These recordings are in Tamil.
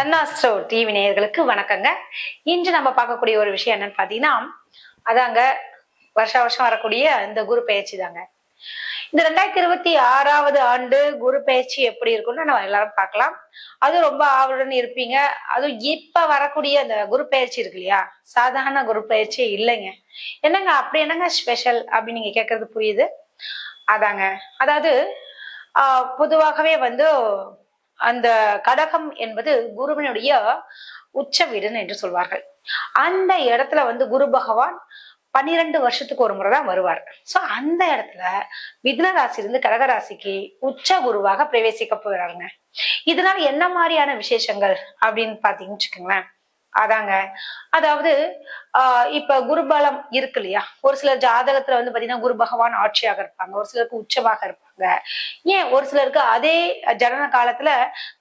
தன்னாஸ்ட்ரோ டிவி நேயர்களுக்கு வணக்கங்க. இன்று நம்ம பார்க்கக்கூடிய ஒரு விஷயம் என்னன்னு பாத்தீங்கன்னா, அதாங்க வருஷம் வருஷம் வரக்கூடிய இந்த குரு பெயர்ச்சி தாங்க. இந்த 2026வது ஆண்டு குரு பெயர்ச்சி எப்படி இருக்கும்னு நம்ம எல்லாரும் பார்க்கலாம். அது ரொம்ப ஆவலுடன் இருப்பீங்க. அதுவும் இப்ப வரக்கூடிய அந்த குரு பெயர்ச்சி இருக்கு இல்லையா, சாதாரண குரு பெயர்ச்சியே இல்லைங்க. என்னங்க அப்படி என்னங்க ஸ்பெஷல் அப்படின்னு நீங்க கேட்கறது புரியுது. அதாங்க, அதாவது பொதுவாகவே அந்த கடகம் என்பது குருவினுடைய உச்ச வீடுன்னு என்று சொல்வார்கள். அந்த இடத்துல குரு பகவான் 12 வருஷத்துக்கு ஒரு முறைதான் வருவார். சோ அந்த இடத்துல மிதுன ராசியிலிருந்து கடக ராசிக்கு உச்ச குருவாக பிரவேசிக்க போகிறாருங்க. இதனால என்ன மாதிரியான விசேஷங்கள் அப்படின்னு பாத்தீங்கன்னு வச்சுக்கோங்களேன். அதாங்க, அதாவது இப்ப குருபலம் இருக்கு இல்லையா, ஒரு சிலர் ஜாதகத்துல பாத்தீங்கன்னா குரு பகவான் ஆட்சியாக இருப்பாங்க, ஒரு சிலருக்கு உச்சமாக இருப்பாங்க. ஏன் ஒரு சிலருக்கு அதே ஜனன காலத்துல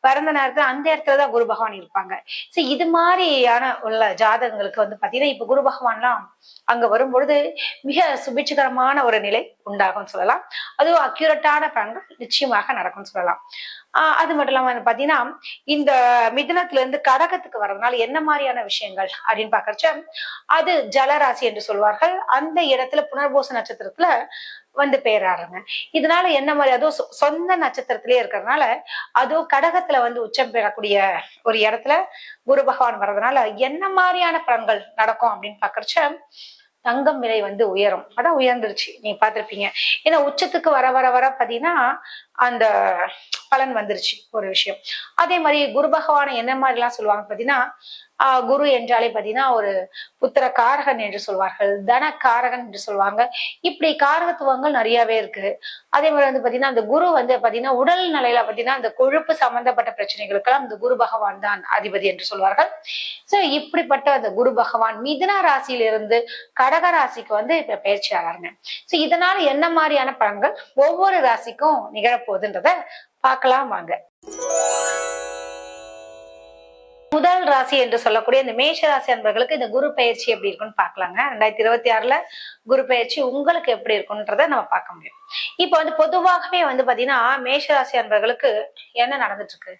பிறந்த நேரத்துல அந்த இடத்துலதான் குரு பகவான் இருப்பாங்க. சரி, இது மாதிரியான உள்ள ஜாதகங்களுக்கு பாத்தீங்கன்னா இப்ப குரு பகவான்லாம் அங்க வரும்பொழுது மிக சுபிட்சகரமான ஒரு நிலை உண்டாகும் சொல்லலாம். அதுவும் அக்யூரட்டான பலன்கள் நிச்சயமாக நடக்கும்னு சொல்லலாம். அது மட்டும் இல்லாம பாத்தீங்கன்னா இந்த மிதுனத்துல இருந்து கடகத்துக்கு வர்றதுனால என்ன மாதிரியான விஷயங்கள் அப்படின்னு பாக்கறச்ச, அது ஜலராசி என்று சொல்வார்கள். அந்த இடத்துல புனர்பூச நட்சத்திரத்துல பெயராருங்க. இதனால என்ன மாதிரி அதுவும் சொந்த நட்சத்திரத்திலேயே இருக்கிறதுனால, அதுவும் கடகத்துல உச்சம் பெறக்கூடிய ஒரு இடத்துல குரு பகவான் வர்றதுனால என்ன மாதிரியான பலன்கள் நடக்கும் அப்படின்னு பாக்கறச்ச, தங்கம் விலை உயரும். அதான் உயர்ந்துருச்சு, நீங்க பாத்திருப்பீங்க. ஏன்னா உச்சத்துக்கு வர வர வர பாத்தீங்கன்னா அந்த பலன் வந்துருச்சு ஒரு விஷயம். அதே மாதிரி குரு பகவானை என்ன மாதிரி எல்லாம் சொல்லுவாங்க பாத்தீங்கன்னா, குரு என்றாலே பாத்தீங்கன்னா ஒரு புத்திர காரகன் என்று சொல்வார்கள், தன காரகன் என்று சொல்லுவாங்க. இப்படி காரகத்துவங்கள் நிறையவே இருக்கு. அதே மாதிரி பாத்தீங்கன்னா அந்த குரு பாத்தீங்கன்னா உடல் நிலையில பாத்தீங்கன்னா அந்த கொழுப்பு சம்பந்தப்பட்ட பிரச்சனைகளுக்கெல்லாம் இந்த குரு பகவான் தான் அதிபதி என்று சொல்வார்கள். சோ இப்படிப்பட்ட அந்த குரு பகவான் மிதுன ராசியிலிருந்து கடக ராசிக்கு இப்ப பயிற்சி ஆகிறாங்க. சோ இதனால என்ன மாதிரியான பலன்கள் ஒவ்வொரு ராசிக்கும் நிகழப்போகுதுன்றத பார்க்கலாம் வாங்க. முதல் ராசி என்று சொல்லக்கூடிய இந்த மேஷ ராசி அன்பர்களுக்கு இந்த குரு பயிற்சி எப்படி இருக்குன்னு பாக்கலாங்க. 2026ல குரு பயிற்சி உங்களுக்கு எப்படி இருக்குன்றத நம்ம பார்க்க முடியும். இப்ப பொதுவாகவே பாத்தீங்கன்னா மேஷ ராசி அன்பர்களுக்கு என்ன நடந்துட்டு இருக்கு,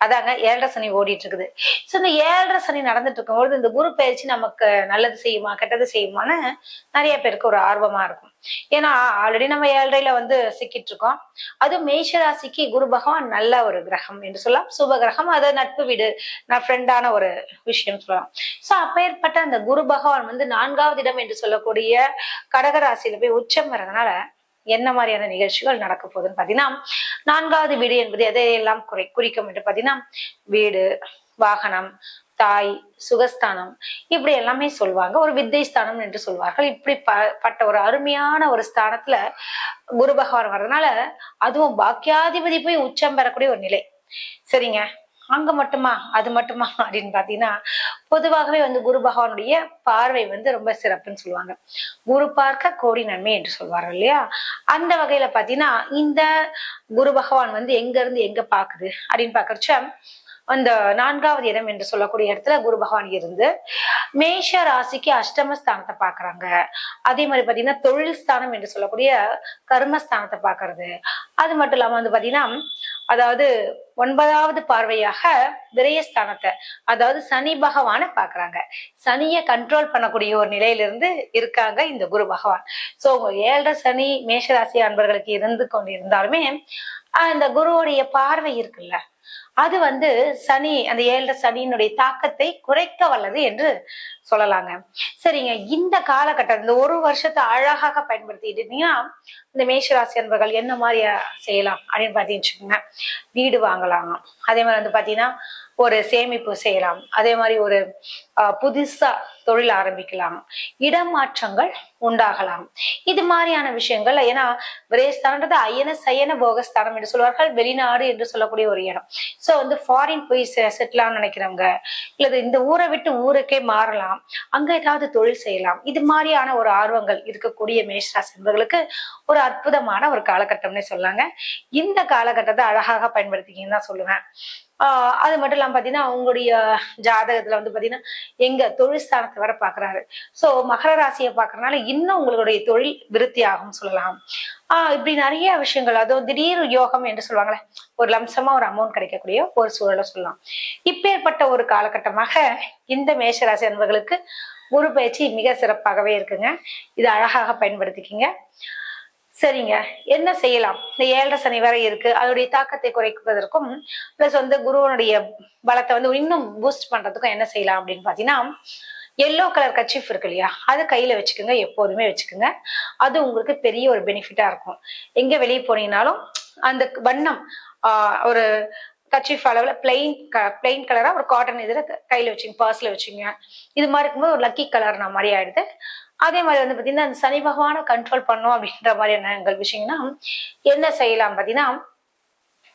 அதாங்க 7.5 சனி ஓடிட்டு இருக்குது. சோ இந்த 7.5 சனி நடந்துட்டு இருக்கும்போது இந்த குரு பயிற்சி நமக்கு நல்லது செய்யுமா கெட்டது செய்யுமான்னு நிறைய பேருக்கு ஒரு ஆர்வமா இருக்கும். ஏன்னா ஆல்ரெடி நம்ம 7.5ல சிக்கிட்டு இருக்கோம். அதுவும் மேஷ ராசிக்கு குரு பகவான் நல்ல ஒரு கிரகம் என்று சொல்லலாம், சுப கிரகம். அது நட்பு வீடு, நான் ஃப்ரெண்டான ஒரு விஷயம் சொல்லலாம். சோ அப்பேற்பட்ட அந்த குரு பகவான் 4வது இடம் என்று சொல்லக்கூடிய கடக ராசியில போய் உச்சம் வர்றதுனால என்ன மாதிரியான நிகழ்ச்சிகள் நடக்க போகுதுன்னு பாத்தீங்கன்னா, 4வது வீடு என்பது எதையெல்லாம் குறிக்கும் என்று பாத்தீங்கன்னா, வீடு, வாகனம், தாய், சுகஸ்தானம், இப்படி எல்லாமே சொல்லுவாங்க. ஒரு வித்தை ஸ்தானம் என்று சொல்வார்கள். இப்படி பட்ட ஒரு அருமையான ஒரு ஸ்தானத்துல குரு பகவான் வர்றதுனால, அதுவும் பாக்கியாதிபதி போய் உச்சம் பெறக்கூடிய ஒரு நிலை. சரிங்க, அங்க மட்டுமா அது மட்டுமா அப்படின்னு பாத்தீங்கன்னா, பொதுவாகவே குரு பகவானுடைய பார்வை ரொம்ப சிறப்புன்னு சொல்லுவாங்க. குரு பார்க்க கோடி நன்மை என்று சொல்வார்கள் இல்லையா. அந்த வகையில பாத்தீங்கன்னா இந்த குரு பகவான் எங்க இருந்து எங்க பாக்குது அப்படின்னு பாக்குறச்ச, அந்த 4வது இடம் என்று சொல்லக்கூடிய இடத்துல குரு பகவான் இருந்து மேஷ ராசிக்கு அஷ்டமஸ்தானத்தை பாக்குறாங்க. அதே மாதிரி பாத்தீங்கன்னா தொழில் ஸ்தானம் என்று சொல்லக்கூடிய கர்மஸ்தானத்தை பாக்குறது. அது மட்டும் இல்லாம பாத்தீங்கன்னா, அதாவது 9வது பார்வையாக விரயஸ்தானத்தை, அதாவது சனி பகவான பாக்குறாங்க. சனியை கண்ட்ரோல் பண்ணக்கூடிய ஒரு நிலையிலிருந்து இருக்காங்க இந்த குரு பகவான். சோ 7.5 சனி மேஷராசி அன்பர்களுக்கு இருந்து கொண்டு இருந்தாலுமே அந்த குருவுடைய பார்வை இருக்குல்ல, அது சனி, அந்த 7.5 சனியினுடைய தாக்கத்தை குறைக்க வல்லது என்று சொல்லலாங்க. சரிங்க, இந்த காலகட்டம் இந்த ஒரு வருஷத்தை அழகாக பயன்படுத்திட்டு இருந்தீங்கன்னா இந்த மேஷராசி அன்பர்கள் என்ன மாதிரி செய்யலாம் அப்படின்னு பாத்தீங்கன்னா, வீடு வாங்கலாம். அதே மாதிரி பாத்தீங்கன்னா ஒரு சேமிப்பு செய்யலாம். அதே மாதிரி ஒரு புதுசா தொழில் ஆரம்பிக்கலாம், இடமாற்றங்கள் உண்டாகலாம். இது மாதிரியான விஷயங்கள். ஏன்னா விரயஸ்தானது அயன சயன போகஸ்தானம் என்று சொல்வார்கள், வெளிநாடு என்று சொல்லக்கூடிய ஒரு இடம். சோ ஃபாரின் போய் செட்டிலான்னு நினைக்கிறவங்க, இல்லது இந்த ஊரை விட்டு ஊருக்கே மாறலாம், அங்க ஏதாவது தொழில் செய்யலாம். இது மாதிரியான ஒரு ஆர்வங்கள் இருக்கக்கூடிய மேஷராசி என்பவர்களுக்கு ஒரு அற்புதமான ஒரு காலகட்டம்னே சொல்லாங்க. இந்த காலகட்டத்தை அழகாக பயன்படுத்திக்கின்னு தான் சொல்லுவேன். அது மட்டும் இல்லாம பாத்தீங்கன்னா உங்களுடைய ஜாதகத்துல பாத்தீங்கன்னா எங்க தொழில் ஸ்தானத்தை வர பாக்குறாரு. சோ மகர ராசியை பாக்குறதுனால இன்னும் உங்களுடைய தொழில் விருத்தி ஆகும் சொல்லலாம். இப்படி நிறைய விஷயங்கள், அதுவும் திடீர் யோகம் என்று சொல்லுவாங்களே, ஒரு லம்சமா ஒரு அமௌண்ட் கிடைக்கக்கூடிய ஒரு சூழலை சொல்லலாம். இப்பேற்பட்ட ஒரு காலகட்டமாக இந்த மேஷராசி அன்பர்களுக்கு குரு பயிற்சி மிக சிறப்பாகவே இருக்குங்க. இது அழகாக பயன்படுத்திக்கிங்க. சரிங்க, என்ன செய்யலாம்? இந்த 7.5 சனி வரை இருக்கு, அதோடைய தாக்கத்தை குறைப்பதற்கும் பிளஸ் வந்து குருவனுடைய பலத்தை வந்து இன்னும் பூஸ்ட் பண்றதுக்கும் என்ன செய்யலாம் அப்படின்னு பாத்தீங்கன்னா, எல்லோ கலர் கர்ச்சீஃப் இருக்கு இல்லையா, அது கையில வச்சுக்கோங்க, எப்போதுமே வச்சுக்கோங்க. அது உங்களுக்கு பெரிய ஒரு பெனிஃபிட்டா இருக்கும். எங்க வெளியே போனீங்கன்னாலும் அந்த வண்ணம் ஒரு கர்ச்சீஃப் அளவுல பிளெயின் கலரா ஒரு காட்டன் இதுல கையில வச்சுங்க, பர்ஸ்ல வச்சுங்க. இது மாதிரி இருக்கும்போது ஒரு லக்கி கலர் நான் மாதிரி ஆயிடுது. அதே மாதிரி வந்து பாத்தீங்கன்னா, அந்த சனி பகவானை கண்ட்ரோல் பண்ணும் அப்படின்ற மாதிரியான விஷயங்கன்னா என்ன செய்யலாம் பாத்தீங்கன்னா,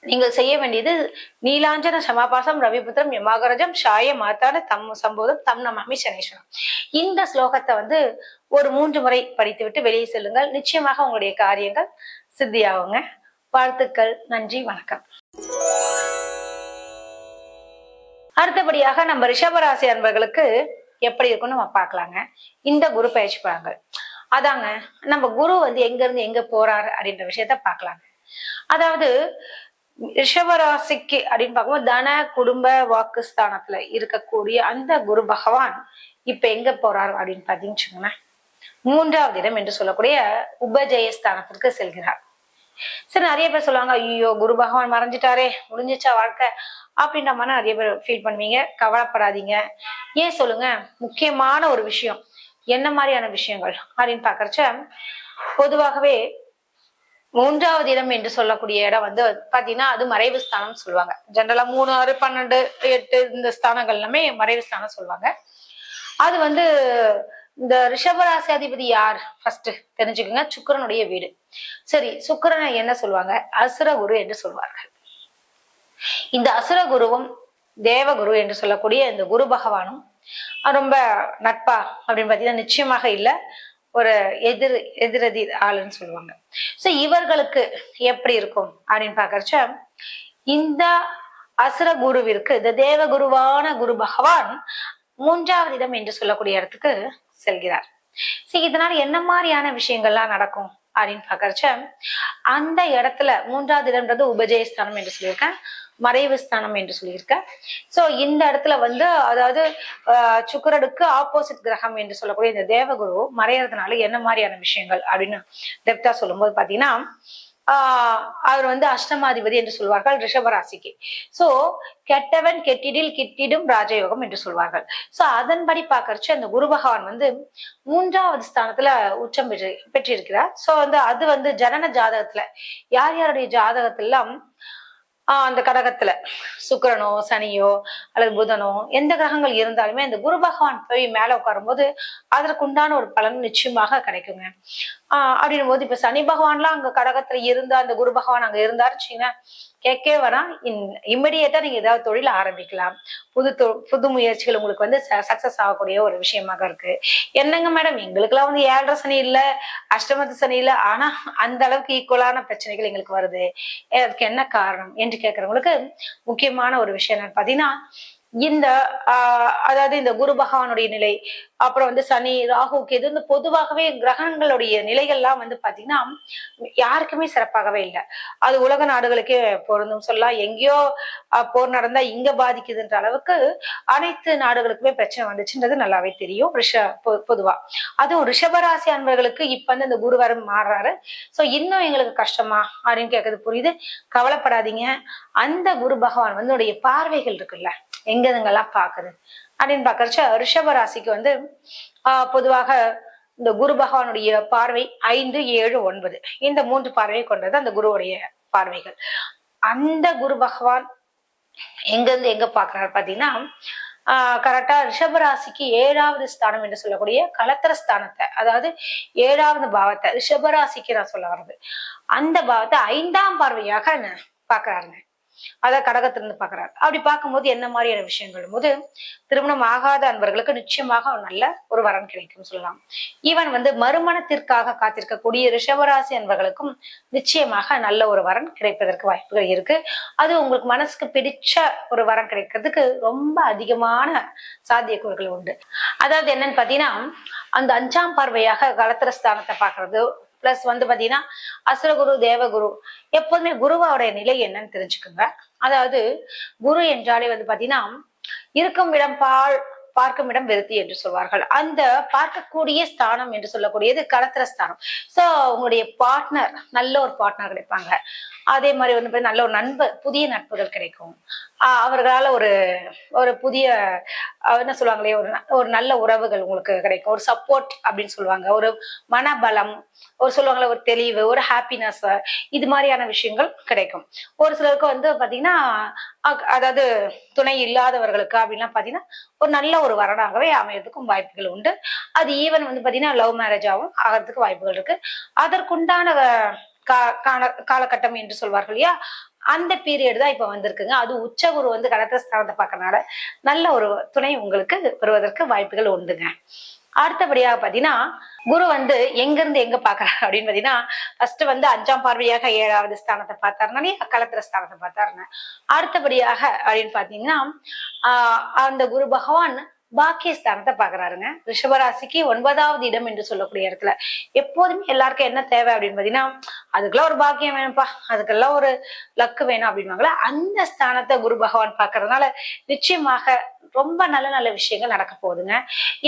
நீங்கள் செய்ய வேண்டியது நீலாஞ்சன சமாபாசம் ரவிபுத்திரம் யமாகரஜம் ஷாய மாத்தான தம் சம்போதம் தம் நமாமி சனீஸ்வரம். இந்த ஸ்லோகத்தை வந்து ஒரு 3 முறை படித்து விட்டு வெளியே செல்லுங்கள். நிச்சயமாக உங்களுடைய காரியங்கள் சித்தியாகுங்க. வாழ்த்துக்கள். நன்றி, வணக்கம். அடுத்தபடியாக நம்ம ரிஷபராசி அன்பர்களுக்கு எப்படி இருக்கும்னு நம்ம பார்க்கலாங்க. இந்த குரு பயிற்சி பலன்கள் அதாங்க, நம்ம குரு வந்து எங்க இருந்து எங்க போறாரு அப்படின்ற விஷயத்த பார்க்கலாங்க. அதாவது ரிஷபராசிக்கு அப்படின்னு பார்க்கும்போது தன குடும்ப வாக்குஸ்தானத்துல இருக்கக்கூடிய அந்த குரு பகவான் இப்ப எங்க போறாரு அப்படின்னு பாத்தீங்கன்னா, 3வது இடம் என்று சொல்லக்கூடிய உபஜயஸ்தானத்திற்கு செல்கிறார். சரி, நிறைய பேர் சொல்லுவாங்க, ஐயோ குரு பகவான் மறைஞ்சிட்டாரே, முடிஞ்சிச்சா வாழ்க்கை அப்படின்ற மாதிரி நிறைய பேர் ஃபீல் பண்ணுவீங்க. கவலைப்படாதீங்க. ஏன் சொல்லுங்க, முக்கியமான ஒரு விஷயம். என்ன மாதிரியான விஷயங்கள் அப்படின்னு பாக்குறச்ச, பொதுவாகவே 3வது இடம் என்று சொல்லக்கூடிய இடம் வந்து பாத்தீங்கன்னா அது மறைவு ஸ்தானம் சொல்லுவாங்க. ஜெனரலா 3, 6, 12, 8 இந்த ஸ்தானங்கள் எல்லாமே மறைவு ஸ்தானம் சொல்லுவாங்க. அது வந்து இந்த ரிஷபராசி அதிபதி யார் ஃபர்ஸ்ட் தெரிஞ்சுக்கோங்க, சுக்கிரனுடைய வீடு. சரி, சுக்கிரனை என்ன சொல்லுவாங்க? அசுரகுரு என்று சொல்வார்கள். இந்த அசுரகுருவும் தேவகுரு என்று சொல்லக்கூடிய இந்த குரு பகவானும் ரொம்ப நட்பா அப்படின்னு பாத்தீங்கன்னா நிச்சயமாக இல்ல, ஒரு எதிரெதிர் ஆளுன்னு சொல்லுவாங்க. சோ இவர்களுக்கு எப்படி இருக்கும் அப்படின்னு பாக்குறச்ச, இந்த அசுர குருவிற்கு இந்த தேவகுருவான குரு பகவான் 3வது இடம் என்று சொல்லக்கூடிய இடத்துக்கு செல்கிறார். சரி, இதனால என்ன மாதிரியான விஷயங்கள்லாம் நடக்கும் அப்படின்னு பாக்குறச்ச, அந்த இடத்துல 3வது இடம்ன்றது உபஜயஸ்தானம் என்று சொல்லியிருக்கேன், மறைவு ஸ்தானம் என்று சொல்லியிருக்கேன். சோ இந்த இடத்துல வந்து அதாவது சுக்கிரனுக்கு ஆப்போசிட் கிரகம் என்று சொல்லக்கூடிய இந்த தேவகுரு மறையறதுனால என்ன மாதிரியான விஷயங்கள் அப்படின்னு டெப்தா சொல்லும்போது பாத்தீங்கன்னா, அவர் வந்து அஷ்டமாதிபதி என்று சொல்வார்கள் ரிஷபராசிக்கு. சோ கெட்டவன் கெட்டிடில் கிட்டிடும் ராஜயோகம் என்று சொல்வார்கள். சோ அதன்படி பாக்கறச்சு அந்த குரு பகவான் வந்து 3வது ஸ்தானத்துல உச்சம் பெற்றிருக்கிறார். சோ வந்து அது வந்து ஜனன ஜாதகத்துல யார் யாருடைய ஜாதகத்திலாம் அந்த கடகத்துல சுக்கிரனோ சனியோ அல்லது புதனோ எந்த கிரகங்கள் இருந்தாலுமே அந்த குரு பகவான் போய் மேல உட்காரும் போது அதற்குண்டான ஒரு பலன் நிச்சயமாக கிடைக்குங்க. அப்படின்னும் போது இப்ப சனி பகவான்லாம் அங்க கடகத்துல இருந்தா அந்த குரு பகவான் அங்க இருந்தாருச்சுன்னா கேட்கவே வேணாம், இம்மிடியேட்டா நீங்க ஏதாவது தொழில் ஆரம்பிக்கலாம். புது முயற்சிகள் உங்களுக்கு வந்து சக்சஸ் ஆகக்கூடிய ஒரு விஷயமாக இருக்கு. என்னங்க மேடம், எங்களுக்கெல்லாம் வந்து 7.5 சனி இல்ல, அஷ்டமத்து சனி இல்ல, ஆனா அந்த அளவுக்கு ஈக்குவலான பிரச்சனைகள் எங்களுக்கு வருது, அதுக்கு என்ன காரணம் என்று கேட்கறவங்களுக்கு முக்கியமான ஒரு விஷயம் என்னன்னு பாத்தீங்கன்னா, இந்த அதாவது இந்த குரு பகவானுடைய நிலை, அப்புறம் வந்து சனி ராகு கேது, இந்த பொதுவாகவே கிரகங்களுடைய நிலைகள்லாம் வந்து பாத்தீங்கன்னா யாருக்குமே சிறப்பாகவே இல்லை. அது உலக நாடுகளுக்கே பொருந்தும் சொல்லலாம். எங்கேயோ போர் நடந்தா இங்க பாதிக்குதுன்ற அளவுக்கு அனைத்து நாடுகளுக்குமே பிரச்சனை வந்துச்சுன்றது நல்லாவே தெரியும் பொதுவா. அதுவும் ரிஷபராசி அன்பர்களுக்கு இப்ப வந்து இந்த குருவார மாறுறாரு. சோ இன்னும் எங்களுக்கு கஷ்டமா அப்படின்னு கேட்கறது புரியுது. கவலைப்படாதீங்க. அந்த குரு பகவான் வந்து பார்வைகள் இருக்குல்ல, எங்கெங்கெல்லாம் பாக்குது அப்படின்னு பாக்குறச்ச, ரிஷபராசிக்கு வந்து பொதுவாக இந்த குரு பகவானுடைய பார்வை 5, 7, 9 இந்த 3 பார்வையை கொண்டது அந்த குருவுடைய பார்வைகள். அந்த குரு பகவான் எங்க இருந்து எங்க பாக்குறாரு பாத்தீங்கன்னா, கரெக்டா ரிஷபராசிக்கு 7வது ஸ்தானம் என்று சொல்லக்கூடிய கலத்திர ஸ்தானத்தை, அதாவது 7வது பாவத்தை ரிஷபராசிக்கு நான் சொல்ல வர்றது, அந்த பாவத்தை 5ஆம் பார்வையாக பாக்குறாருங்க. அதாவது கடகத்திலிருந்து பாக்குறாரு. அப்படி பார்க்கும்போது என்ன மாதிரியான விஷயங்கள் போது திருமணம் ஆகாத அன்பர்களுக்கு நிச்சயமாக நல்ல ஒரு வரன் கிடைக்கும் சொல்லலாம். ஈவன் மறுமணத்திற்காக காத்திருக்கக்கூடிய ரிஷபராசி அன்பர்களுக்கும் நிச்சயமாக நல்ல ஒரு வரன் கிடைப்பதற்கு வாய்ப்புகள் இருக்கு. அது உங்களுக்கு மனசுக்கு பிடிச்ச ஒரு வரன் கிடைக்கிறதுக்கு ரொம்ப அதிகமான சாத்தியக்கூறுகள் உண்டு. அதாவது என்னன்னு பாத்தீங்கன்னா, அந்த 5ஆம் பார்வையாக கலத்திரஸ்தானத்தை பாக்குறது, பிளஸ் பாத்தீங்கன்னா அசுரகுரு தேவகுரு. எப்போதுமே குருவோட நிலை என்னன்னு தெரிஞ்சுக்கோங்க. அதாவது குரு என்றாலே பாத்தீங்கன்னா இருக்கும் இடம் பால், பார்க்கும் இடம் விருத்தி என்று சொல்வார்கள். அந்த பார்க்கக்கூடிய ஸ்தானம் என்று சொல்லக்கூடியது கலத்திர ஸ்தானம். சோ உங்களுடைய பார்ட்னர், நல்ல ஒரு பார்ட்னர் கிடைப்பாங்க. அதே மாதிரி நல்ல ஒரு புதிய நட்புகள் கிடைக்கும். அவர்களால ஒரு ஒரு புதிய என்ன சொல்லுவாங்களே, ஒரு நல்ல உறவுகள் உங்களுக்கு கிடைக்கும். ஒரு சப்போர்ட் அப்படின்னு சொல்லுவாங்க, ஒரு மனபலம், ஒரு சொல்லுவாங்களே ஒரு தெளிவு, ஒரு ஹாப்பினஸ், இது மாதிரியான விஷயங்கள் கிடைக்கும். ஒரு சிலருக்கு பாத்தீங்கன்னா அதாவது துணை இல்லாதவர்களுக்கு அப்படின்லாம் பாத்தீங்கன்னா ஒரு நல்ல ஒரு வரனாகவே அமையறதுக்கும் வாய்ப்புகள் உண்டு. அது ஈவன் பாத்தீங்கன்னா லவ் மேரேஜாவும் ஆகிறதுக்கு வாய்ப்புகள் இருக்கு. அதற்குண்டான காலகட்டம் என்று சொல்வார்கள் இல்லையா, அந்த பீரியட் தான் இப்ப வந்திருக்குங்க. அது உச்சகுரு கடகஸ்தானத்தை பார்க்கறதுனால நல்ல ஒரு துணை உங்களுக்கு வருவதற்கு வாய்ப்புகள் உண்டுங்க. அடுத்தபடியாக பாத்தீங்கன்னா குரு எங்க இருந்து எங்க பாக்குறாரு அப்படின்னு பாத்தீங்கன்னா, ஃபர்ஸ்ட் 5ஆம் பார்வையாக 7வது ஸ்தானத்தை பார்த்தாருனாலே கலத்திர ஸ்தானத்தை பார்த்தாருங்க. அடுத்தபடியாக அப்படின்னு பாத்தீங்கன்னா அந்த குரு பகவான் பாக்கியஸ்தானத்தை பாக்குறாருங்க. ரிஷபராசிக்கு 9வது இடம் என்று சொல்லக்கூடிய இடத்துல எப்போதுமே எல்லாருக்கும் என்ன தேவை அப்படின்னு பாத்தீங்கன்னா, அதுக்கெல்லாம் ஒரு பாக்கியம் வேணும்ப்பா, அதுக்கெல்லாம் ஒரு லக்கு வேணும் அப்படின்வாங்களா. அந்த ஸ்தானத்தை குரு பகவான் பாக்குறதுனால நிச்சயமாக ரொம்ப நல்ல நல்ல விஷயங்கள் நடக்க போகுதுங்க.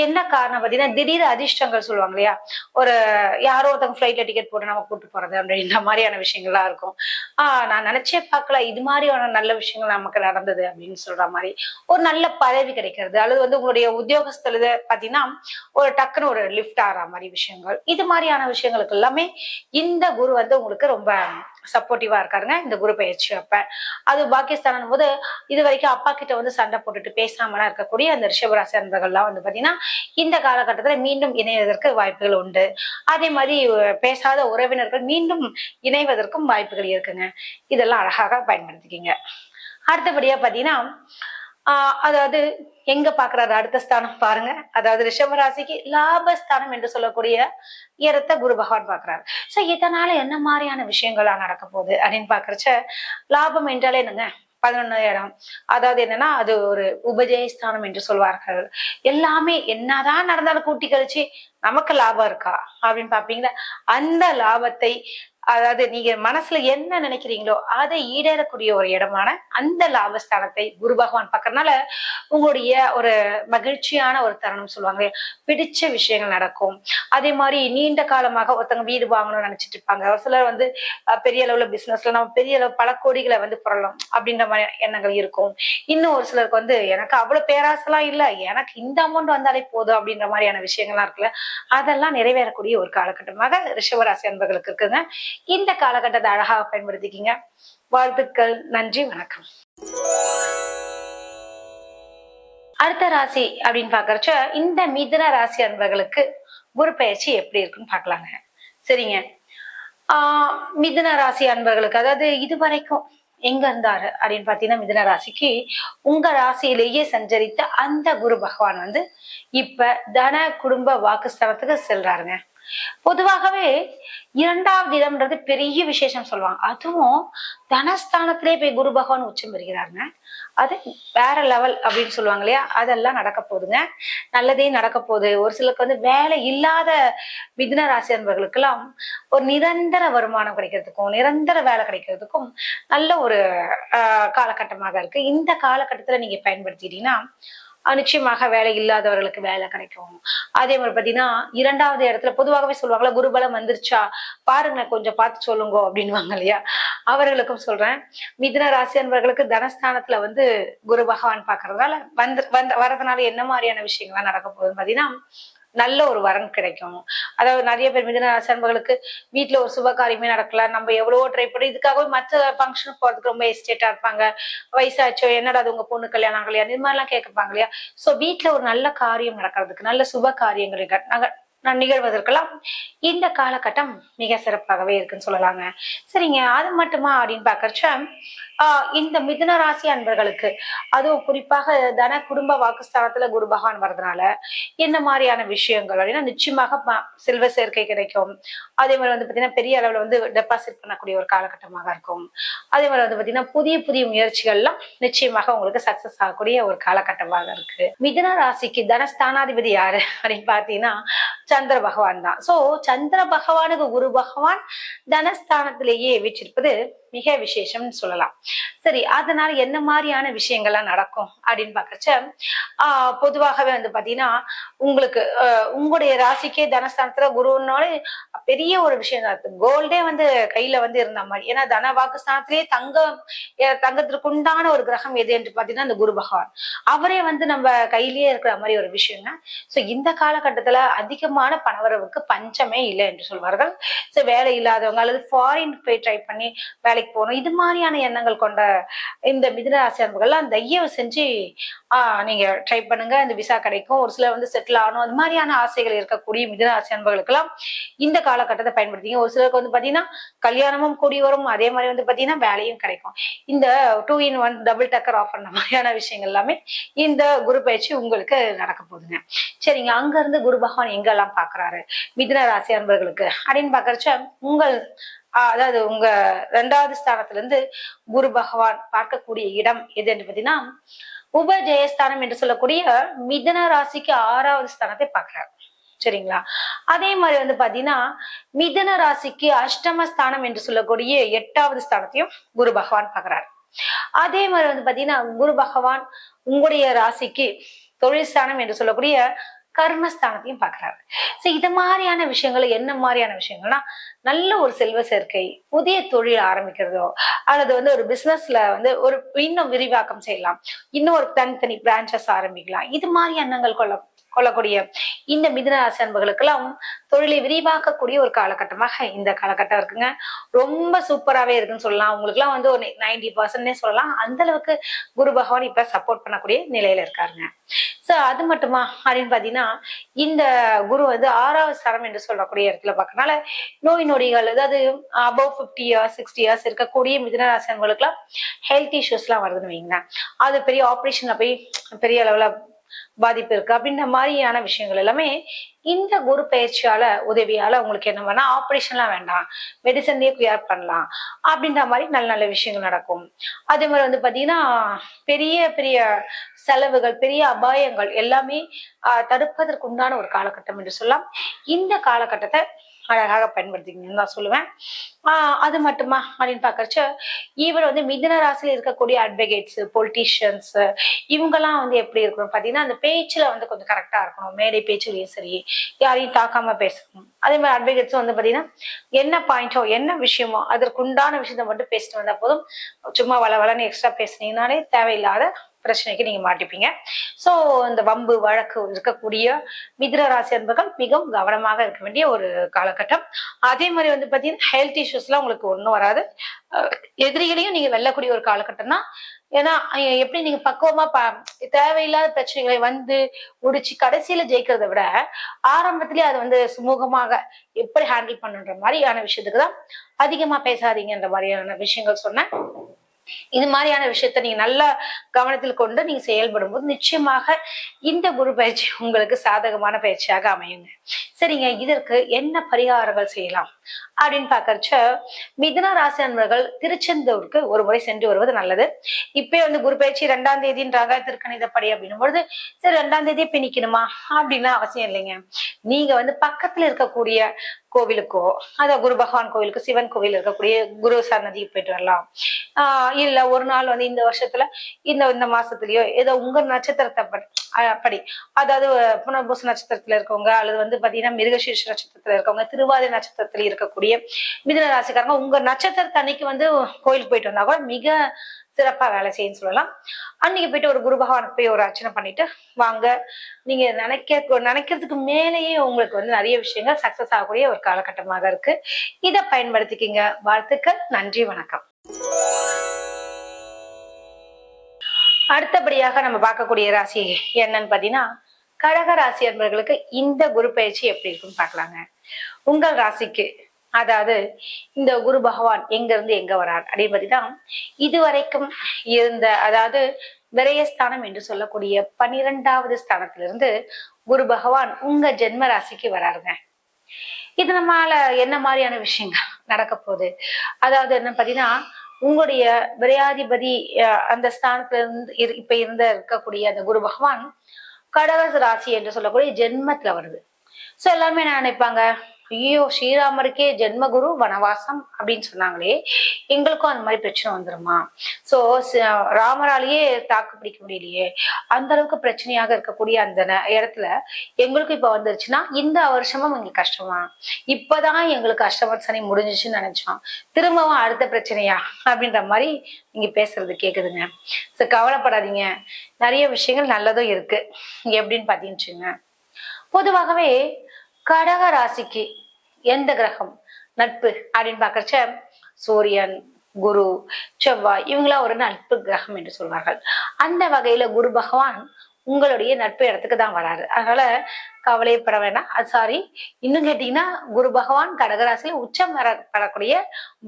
என்ன காரணம் பாத்தீங்கன்னா, திடீர் அதிர்ஷ்டங்கள் சொல்லுவாங்க இல்லையா, ஒரு யாரோ ஒருத்தவங்க ஃபிளைட்ல டிக்கெட் போட்டு நம்ம கூட்டு போறது அப்படின்ற மாதிரியான விஷயங்கள்லாம் இருக்கும். நான் நினைச்சே பார்க்கல இது மாதிரியான நல்ல விஷயங்கள் நமக்கு நடந்தது அப்படின்னு சொல்ற மாதிரி ஒரு நல்ல பதவி கிடைக்கிறது, அல்லது உங்களுடைய உத்தியோகஸ்தல பாத்தீங்கன்னா ஒரு டக்குன்னு ஒரு லிஃப்ட் ஆகிற மாதிரி விஷயங்கள், இது மாதிரியான விஷயங்களுக்கு எல்லாமே இந்த குரு உங்களுக்கு ரொம்ப சப்போர்ட்டிவா இருக்காருங்க. இந்த குரு பயிற்சி அப்ப அது பாகிஸ்தான் போது இது வரைக்கும் அப்பா கிட்ட சண்டை போட்டுட்டு பேசாமலாம் இருக்கக்கூடிய அந்த ரிஷபராசி அன்பர்கள்லாம் பாத்தீங்கன்னா இந்த காலகட்டத்துல மீண்டும் இணைவதற்கு வாய்ப்புகள் உண்டு. அதே மாதிரி பேசாத உறவினர்கள் மீண்டும் இணைவதற்கும் வாய்ப்புகள் இருக்குங்க. இதெல்லாம் அழகாக பயன்படுத்திக்கிங்க. அடுத்தபடியா பாத்தீங்கன்னா அதாவது எங்க பாக்குறாரு அடுத்த ஸ்தானம் பாருங்க. அதாவது ரிஷபராசிக்கு லாபஸ்தானம் என்று சொல்லக்கூடிய இடத்தை குரு பகவான் பாக்குறாரு. சோ இதனால என்ன மாதிரியான விஷயங்களா நடக்க போகுது அப்படின்னு பாக்குறச்ச, லாபம் என்றாலே என்னங்க 11 இடம். அதாவது என்னன்னா அது ஒரு உபஜயஸ்தானம் என்று சொல்வார்கள். எல்லாமே என்னதான் நடந்தாலும் கூட்டி கழிச்சு நமக்கு லாபம் இருக்கா அப்படின்னு பாப்பீங்களா, அந்த லாபத்தை அதாவது நீங்க மனசுல என்ன நினைக்கிறீங்களோ அதை ஈடேறக்கூடிய ஒரு இடமான அந்த லாபஸ்தானத்தை குரு பகவான் பாக்குறதுனால உங்களுடைய ஒரு மகிழ்ச்சியான ஒரு தருணம் சொல்லுவாங்க, பிடிச்ச விஷயங்கள் நடக்கும். அதே மாதிரி நீண்ட காலமாக ஒருத்தவங்க வீடு வாங்கணும்னு நினைச்சிட்டு இருப்பாங்க. ஒரு சிலர் பெரிய அளவுல பிசினஸ்ல நம்ம பெரிய அளவு பல கோடிகளை புரளலாம் அப்படின்ற மாதிரி எண்ணங்கள் இருக்கும். இன்னும் ஒரு சிலருக்கு எனக்கு அவ்வளவு பேராசெல்லாம் இல்ல, எனக்கு இந்த அமௌண்ட் வந்தாலே போதும் அப்படின்ற மாதிரியான விஷயங்கள்லாம் இருக்குல்ல, அதெல்லாம் நிறைவேறக்கூடிய ஒரு காலகட்டமாக ரிஷபராசி அன்பர்களுக்கு இருக்குங்க. இந்த காலகட்டத்தை அழகாக பயன்படுத்திக்கிங்க. வாழ்த்துக்கள், நன்றி, வணக்கம். அடுத்த ராசி அப்படின்னு பாக்குறச்ச இந்த மிதுன ராசி அன்பர்களுக்கு குரு பயிற்சி எப்படி இருக்குன்னு பாக்கலாங்க. சரிங்க. மிதுன ராசி அன்பர்களுக்கு அதாவது இதுவரைக்கும் எங்க இருந்தாரு அப்படின்னு பாத்தீங்கன்னா, மிதுன ராசிக்கு உங்க ராசியிலேயே சஞ்சரித்த அந்த குரு பகவான் இப்ப தன குடும்ப வாக்குஸ்தானத்துக்கு செல்றாருங்க. பொதுவாகவே 2வது இடம்ன்றது பெரிய விசேஷம் சொல்லுவாங்க. அதுவும் தனஸ்தானத்திலே போய் குரு பகவான் உச்சம் பெறுகிறாருங்க. அது வேற லெவல் அப்படின்னு சொல்லுவாங்க இல்லையா, அதெல்லாம் நடக்க போகுதுங்க. நல்லதே நடக்க போகுது. ஒரு சிலருக்கு வேலை இல்லாத மிதுன ராசி அன்பர்களுக்கு எல்லாம் ஒரு நிரந்தர வருமானம் கிடைக்கிறதுக்கும் நிரந்தர வேலை கிடைக்கிறதுக்கும் நல்ல ஒரு காலகட்டமாக இருக்கு. இந்த காலகட்டத்துல நீங்க பயன்படுத்திட்டீங்கன்னா நிச்சயமாக வேலை இல்லாதவர்களுக்கு வேலை கிடைக்கும். அதே மாதிரி பாத்தீங்கன்னா 2வது இடத்துல பொதுவாகவே சொல்லுவாங்களா, குருபலம் வந்துருச்சா பாருங்க கொஞ்சம் பார்த்து சொல்லுங்க அப்படின்வாங்க இல்லையா, அவர்களுக்கும் சொல்றேன். மிதுன ராசி அன்பர்களுக்கு தனஸ்தானத்துல குரு பகவான் பாக்குறதுனால வரதுனால என்ன மாதிரியான விஷயங்கள்லாம் நடக்க போகுதுன்னு பாத்தீங்கன்னா, நல்ல ஒரு வரன் கிடைக்கும். அதாவது நிறைய பேர் மிதுன ராசி அன்பர்களுக்கு வீட்டுல ஒரு சுப காரியமே நடக்கல, நம்ம எவ்வளவோ ட்ரை பண்ணி இதுக்காகவே மற்ற ஃபங்க்ஷனுக்கு போறதுக்கு ரொம்ப எஸ்டேட்டா இருப்பாங்க. வயசாச்சோ என்னடா அது உங்க பொண்ணு கல்யாணம் கல்யாணம் இது மாதிரிலாம் கேட்கப்பாங்க இல்லையா. சோ வீட்டுல ஒரு நல்ல காரியம் நடக்கிறதுக்கு நல்ல சுப காரியங்கள் நிகழ்வதற்கெல்லாம் இந்த காலகட்டம் மிக சிறப்பாகவே இருக்குன்னு சொல்லலாங்க. சரிங்க. அது மட்டுமா அப்படின்னு பாக்கறச்ச இந்த மிதுன ராசி அன்பர்களுக்கு அதுவும் குறிப்பாக தன குடும்ப வாக்குஸ்தானத்துல குரு பகவான் வர்றதுனால என்ன மாதிரியான விஷயங்கள் அப்படின்னா நிச்சயமாக செல்வ சேர்க்கை கிடைக்கும். அதே மாதிரி வந்து பாத்தீங்கன்னா பெரிய அளவுல வந்து டெபாசிட் பண்ணக்கூடிய ஒரு காலகட்டமாக இருக்கும். அதே மாதிரி வந்து பாத்தீங்கன்னா புதிய புதிய முயற்சிகள்லாம் நிச்சயமாக உங்களுக்கு சக்சஸ் ஆகக்கூடிய ஒரு காலகட்டமாக இருக்கு. மிதுன ராசிக்கு தனஸ்தானாதிபதி யாரு அப்படின்னு பாத்தீங்கன்னா சந்திர பகவான் தான். சோ சந்திர பகவானுக்கு குரு பகவான் தனஸ்தானத்திலேயே வச்சிருப்பது மிக விசேஷம்னு சொல்லலாம். சரி, அதனால என்ன மாதிரியான விஷயங்கள்லாம் நடக்கும் அப்படின்னு பாக்கச்ச பொதுவாகவே வந்து பாத்தீங்கன்னா உங்களுக்கு உங்களுடைய ராசிக்கே தனஸ்தானத்துல குருனாலே பெரிய ஒரு விஷயம் தான். கோல்டே வந்து கையில வந்து இருந்த மாதிரி. ஏன்னா தன வாக்குஸ்தானத்திலேயே தங்கத்திற்கு உண்டான ஒரு கிரகம் எது என்று பாத்தீங்கன்னா அந்த குரு பகவான் அவரே வந்து நம்ம கையிலேயே இருக்கிற மாதிரி ஒரு விஷயங்க. சோ இந்த காலகட்டத்துல அதிகமான பணவரவுக்கு பஞ்சமே இல்லை என்று சொல்வார்கள். சோ வேலை இல்லாதவங்க அல்லது ஃபாரின் போய் ட்ரை பண்ணி வேலைக்கு போகணும் இது மாதிரியான எண்ணங்கள் கொண்ட இந்த மிதுன ராசி அன்பர்கள்லாம் தயவு செஞ்சு நீங்க ட்ரை பண்ணுங்க. இந்த விசா கிடைக்கும். ஒரு சிலர் வந்து செட்டில் ஆகணும் அது மாதிரியான ஆசைகள் இருக்கக்கூடிய மிதுன ராசி அன்பர்களுக்கு எல்லாம் இந்த காலகட்டத்தை பயன்படுத்திங்க. ஒரு சிலருக்கு வந்து பாத்தீங்கன்னா கல்யாணமும் கூடி வரும். அதே மாதிரி வந்து பாத்தீங்கன்னா வேலையும் கிடைக்கும். இந்த 2 in 1 டபுள் டக்கர் ஆஃபர் மாதிரியான விஷயங்கள் எல்லாமே இந்த குரு பயிற்சி உங்களுக்கு நடக்க போகுதுங்க. சரிங்க, அங்க இருந்து குரு பகவான் எங்கெல்லாம் பாக்குறாரு மிதுன ராசி அன்பர்களுக்கு அப்படின்னு பாக்குறச்ச அதாவது உங்க 2வது ஸ்தானத்துல இருந்து குரு பகவான் பார்க்கக்கூடிய இடம் எது என்று பாத்தீங்கன்னா உபஜெயஸ்தானம் என்று சொல்லக்கூடிய மிதுன ராசிக்கு 6வது ஸ்தானத்தை பாக்குறாரு. சரிங்களா, அதே மாதிரி வந்து பாத்தீங்கன்னா மிதுன ராசிக்கு அஷ்டமஸ்தானம் என்று சொல்லக்கூடிய 8வது ஸ்தானத்தையும் குரு பகவான் பாக்குறாரு. அதே மாதிரி வந்து பாத்தீங்கன்னா குரு பகவான் உங்களுடைய ராசிக்கு தொழில் ஸ்தானம் என்று சொல்லக்கூடிய கர்மஸ்தானத்தையும் பாக்குறாரு. சோ இது மாதிரியான விஷயங்கள் என்ன மாதிரியான விஷயங்கள்னா நல்ல ஒரு செல்வ சேர்க்கை, புதிய தொழில் ஆரம்பிக்கிறதோ அல்லது வந்து ஒரு பிசினஸ்ல வந்து ஒரு இன்னும் விரிவாக்கம் செய்யலாம், இன்னும் ஒரு தனித்தனி பிரான்சஸ் ஆரம்பிக்கலாம். இது மாதிரி எண்ணங்கள் கொள்ளக்கூடிய இந்த மிதுன ராசி அன்பர்களுக்கெல்லாம் தொழிலை விரிவாக்கக்கூடிய ஒரு காலகட்டமாக இந்த காலகட்டம் இருக்குங்க. ரொம்ப சூப்பராகவே இருக்குன்னு சொல்லலாம். உங்களுக்கு எல்லாம் வந்து ஒரு 90% சொல்லலாம். அந்த அளவுக்கு குரு பகவான் இப்ப சப்போர்ட் பண்ணக்கூடிய நிலையில இருக்காருங்க. சோ அது மட்டுமா அப்படின்னு பாத்தீங்கன்னா இந்த குரு வந்து 6வது ஸ்தானம் என்று சொல்லக்கூடிய இடத்துல பார்க்கறதுனால நோய் நொடிகள் அதாவது அபவ் 50 years 60 years இருக்கக்கூடிய மிதுன ராசி அன்பர்களுக்கு எல்லாம் ஹெல்த் இஷ்யூஸ் எல்லாம் வருதுன்னு வைங்களேன். அது பெரிய ஆப்ரேஷன்ல போய் பெரிய அளவுல பாதிப்பு இருக்கு அப்படின்ற மாதிரியான விஷயங்கள் எல்லாமே இந்த குரு பயிற்சியால உதவியால உங்களுக்கு என்ன வேணா ஆப்ரேஷன்லாம் வேண்டாம், மெடிசன்லயே கிளியர் பண்ணலாம் அப்படின்ற மாதிரி நல்ல நல்ல விஷயங்கள் நடக்கும். அதே மாதிரி வந்து பாத்தீங்கன்னா பெரிய பெரிய செலவுகள் பெரிய அபாயங்கள் எல்லாமே தடுப்பதற்கு உண்டான ஒரு காலகட்டம் என்று சொல்லலாம். இந்த காலகட்டத்தை அழகாக பயன்படுத்திக்கணும்னு தான் சொல்லுவேன். அது மட்டுமா அப்படின்னு பாக்கறச்ச இவர் வந்து மிதுன ராசியில இருக்கக்கூடிய அட்வொகேட்ஸ் பொலிட்டீஷியன்ஸ் இவங்கெல்லாம் வந்து எப்படி இருக்கணும் பாத்தீங்கன்னா அந்த பேச்சுல வந்து கொஞ்சம் கரெக்டா இருக்கணும். மேடை பேச்சுலயும் சரி யாரையும் தாக்காம பேசணும். அதே மாதிரி அட்வொகேட்ஸும் வந்து பாத்தீங்கன்னா என்ன பாயிண்டோ என்ன விஷயமோ அதற்கு உண்டான விஷயத்த மட்டும் பேசிட்டு வந்தா போதும். சும்மா வளன்னு எக்ஸ்ட்ரா பேசுனீங்கன்னாலே தேவையில்லாத பிரச்சனைக்கு நீங்க மாட்டிப்பீங்க. சோ இந்த வம்பு வழக்கு இருக்கக்கூடிய மிதுன ராசி அன்பர்கள் மிகவும் கவனமாக இருக்க வேண்டிய ஒரு காலகட்டம். அதே மாதிரி வந்து பாத்தீங்கன்னா ஹெல்த் இஷ்யூஸ் எல்லாம் உங்களுக்கு ஒண்ணும் வராது. எதிரிகளையும் நீங்க வெல்லக்கூடிய ஒரு காலகட்டம் தான். ஏன்னா எப்படி நீங்க பக்குவமா தேவையில்லாத பிரச்சனைகளை வந்து முடிச்சு கடைசியில ஜெயிக்கிறத விட ஆரம்பத்திலேயே அது வந்து சுமூகமாக எப்படி ஹேண்டில் பண்ணுன்ற மாதிரியான விஷயத்துக்கு தான் அதிகமா பேசாதீங்கன்ற மாதிரியான விஷயங்கள் சொன்னேன். இது மாதிரியான விஷயத்த நீங்க நல்லா கவனத்தில் கொண்டு நீங்க செயல்படும் போது நிச்சயமாக இந்த குரு பயிற்சி உங்களுக்கு சாதகமான பயிற்சியாக அமையுங்க. சரிங்க, இதற்கு என்ன பரிகாரங்கள் செய்யலாம் அப்படின்னு பாக்கறச்ச மிதுன ராசி அன்பர்கள் திருச்செந்தூருக்கு ஒரு முறை சென்று வருவது நல்லது. இப்பயே வந்து குரு பயிற்சி 2ஆம் தேதின்றாங்க திருக்கணிதப்படி அப்படின்னும் பொழுது சரி 2ஆம் தேதியே பிணிக்கணுமா அப்படின்னா அவசியம் இல்லைங்க. நீங்க வந்து பக்கத்துல இருக்கக்கூடிய கோவிலுக்கோ அதாவது குரு பகவான் கோவிலுக்கு சிவன் கோவில் இருக்கக்கூடிய குரு சன்னதிக்கு போயிட்டு வரலாம். இல்ல ஒரு நாள் வந்து இந்த வருஷத்துல இந்த மாசத்துலயோ ஏதோ உங்க நட்சத்திரத்தை படி அதாவது புனர்பூச நட்சத்திரத்துல இருக்கவங்க அல்லது வந்து பாத்தீங்கன்னா மிருகசீர்ஷ நட்சத்திரத்துல இருக்கவங்க திருவாதிரை நட்சத்திரத்துல இருக்கக்கூடிய மிதுன ராசிக்காரங்க உங்க நட்சத்திரத்தை அன்னைக்கு வந்து கோயிலுக்கு போயிட்டு வந்தா கூட மிக சிறப்பா வேலை செய்யுன்னு சொல்லலாம். அன்னைக்கு போயிட்டு ஒரு குரு பகவானுக்கு போய் ஒரு அர்ச்சனை பண்ணிட்டு வாங்க. நீங்க நினைக்கிறதுக்கு மேலேயே உங்களுக்கு வந்து நிறைய விஷயங்கள் சக்சஸ் ஆகக்கூடிய ஒரு காலகட்டமாக இருக்கு. இதை பயன்படுத்திக்கிங்க. வாழ்த்துக்கள். நன்றி, வணக்கம். அடுத்தபடியாக நம்ம பார்க்கக்கூடிய ராசி என்னன்னு பாத்தீங்கன்னா கடக ராசி அன்பர்களுக்கு இந்த குரு பயிற்சி எப்படி இருக்குன்னு பாக்கலாங்க. உங்கள் ராசிக்கு அதாவது இந்த குரு பகவான் எங்க இருந்து எங்க வரார் அப்படின்னு பார்த்தீங்கன்னா இதுவரைக்கும் இருந்த, அதாவது விரயஸ்தானம் என்று சொல்லக்கூடிய 12வது ஸ்தானத்திலிருந்து குரு பகவான் உங்க ஜென்ம ராசிக்கு வராருங்க. இது நம்மளால என்ன மாதிரியான விஷயங்கள் நடக்க போகுது, அதாவது என்ன பாத்தீங்கன்னா உங்களுடைய விரையாதிபதி அந்த ஸ்தானத்துல இருந்து இப்ப இருக்கக்கூடிய அந்த குரு பகவான் கடக ராசி என்று சொல்லக்கூடிய ஜென்மத்துல வருது. சோ எல்லாருமே என்ன நினைப்பாங்க, ஐயோ ஸ்ரீராமருக்கே ஜென்மகுரு வனவாசம் அப்படின்னு சொன்னாங்களே, எங்களுக்கும் அந்த மாதிரி பிரச்சனை வந்துருமா? சோ ராமராலேயே தாக்கு பிடிக்க முடியலையே, அந்த அளவுக்கு பிரச்சனையாக இருக்கக்கூடிய அந்த இடத்துல எங்களுக்கும் இப்ப வந்துருச்சுன்னா இந்த வருஷமும் எங்களுக்கு கஷ்டமா? இப்பதான் எங்களுக்கு அஷ்டம சனி முடிஞ்சிச்சுன்னு நினைச்சோம், திரும்பவும் அடுத்த பிரச்சனையா அப்படின்ற மாதிரி நீங்க பேசுறது கேக்குதுங்க. சோ கவலைப்படாதீங்க, நிறைய விஷயங்கள் நல்லதும் இருக்கு. எப்படின்னு பாத்தீங்கன்னு பொதுவாகவே கடக ராசிக்கு எந்த கிரகம் நட்பு அப்படின்னு பாக்குறச்ச சூரியன், குரு, செவ்வாய் இவங்களா ஒரு நட்பு கிரகம் என்று சொல்வார்கள். அந்த வகையில குரு பகவான் உங்களுடைய நட்பு இடத்துக்கு தான் வராரு. அதனால கவலைப்பட வேணாம். சாரி, இன்னும் கேட்டீங்கன்னா குரு பகவான் கடகராசியில உச்சம் வரக்கூடிய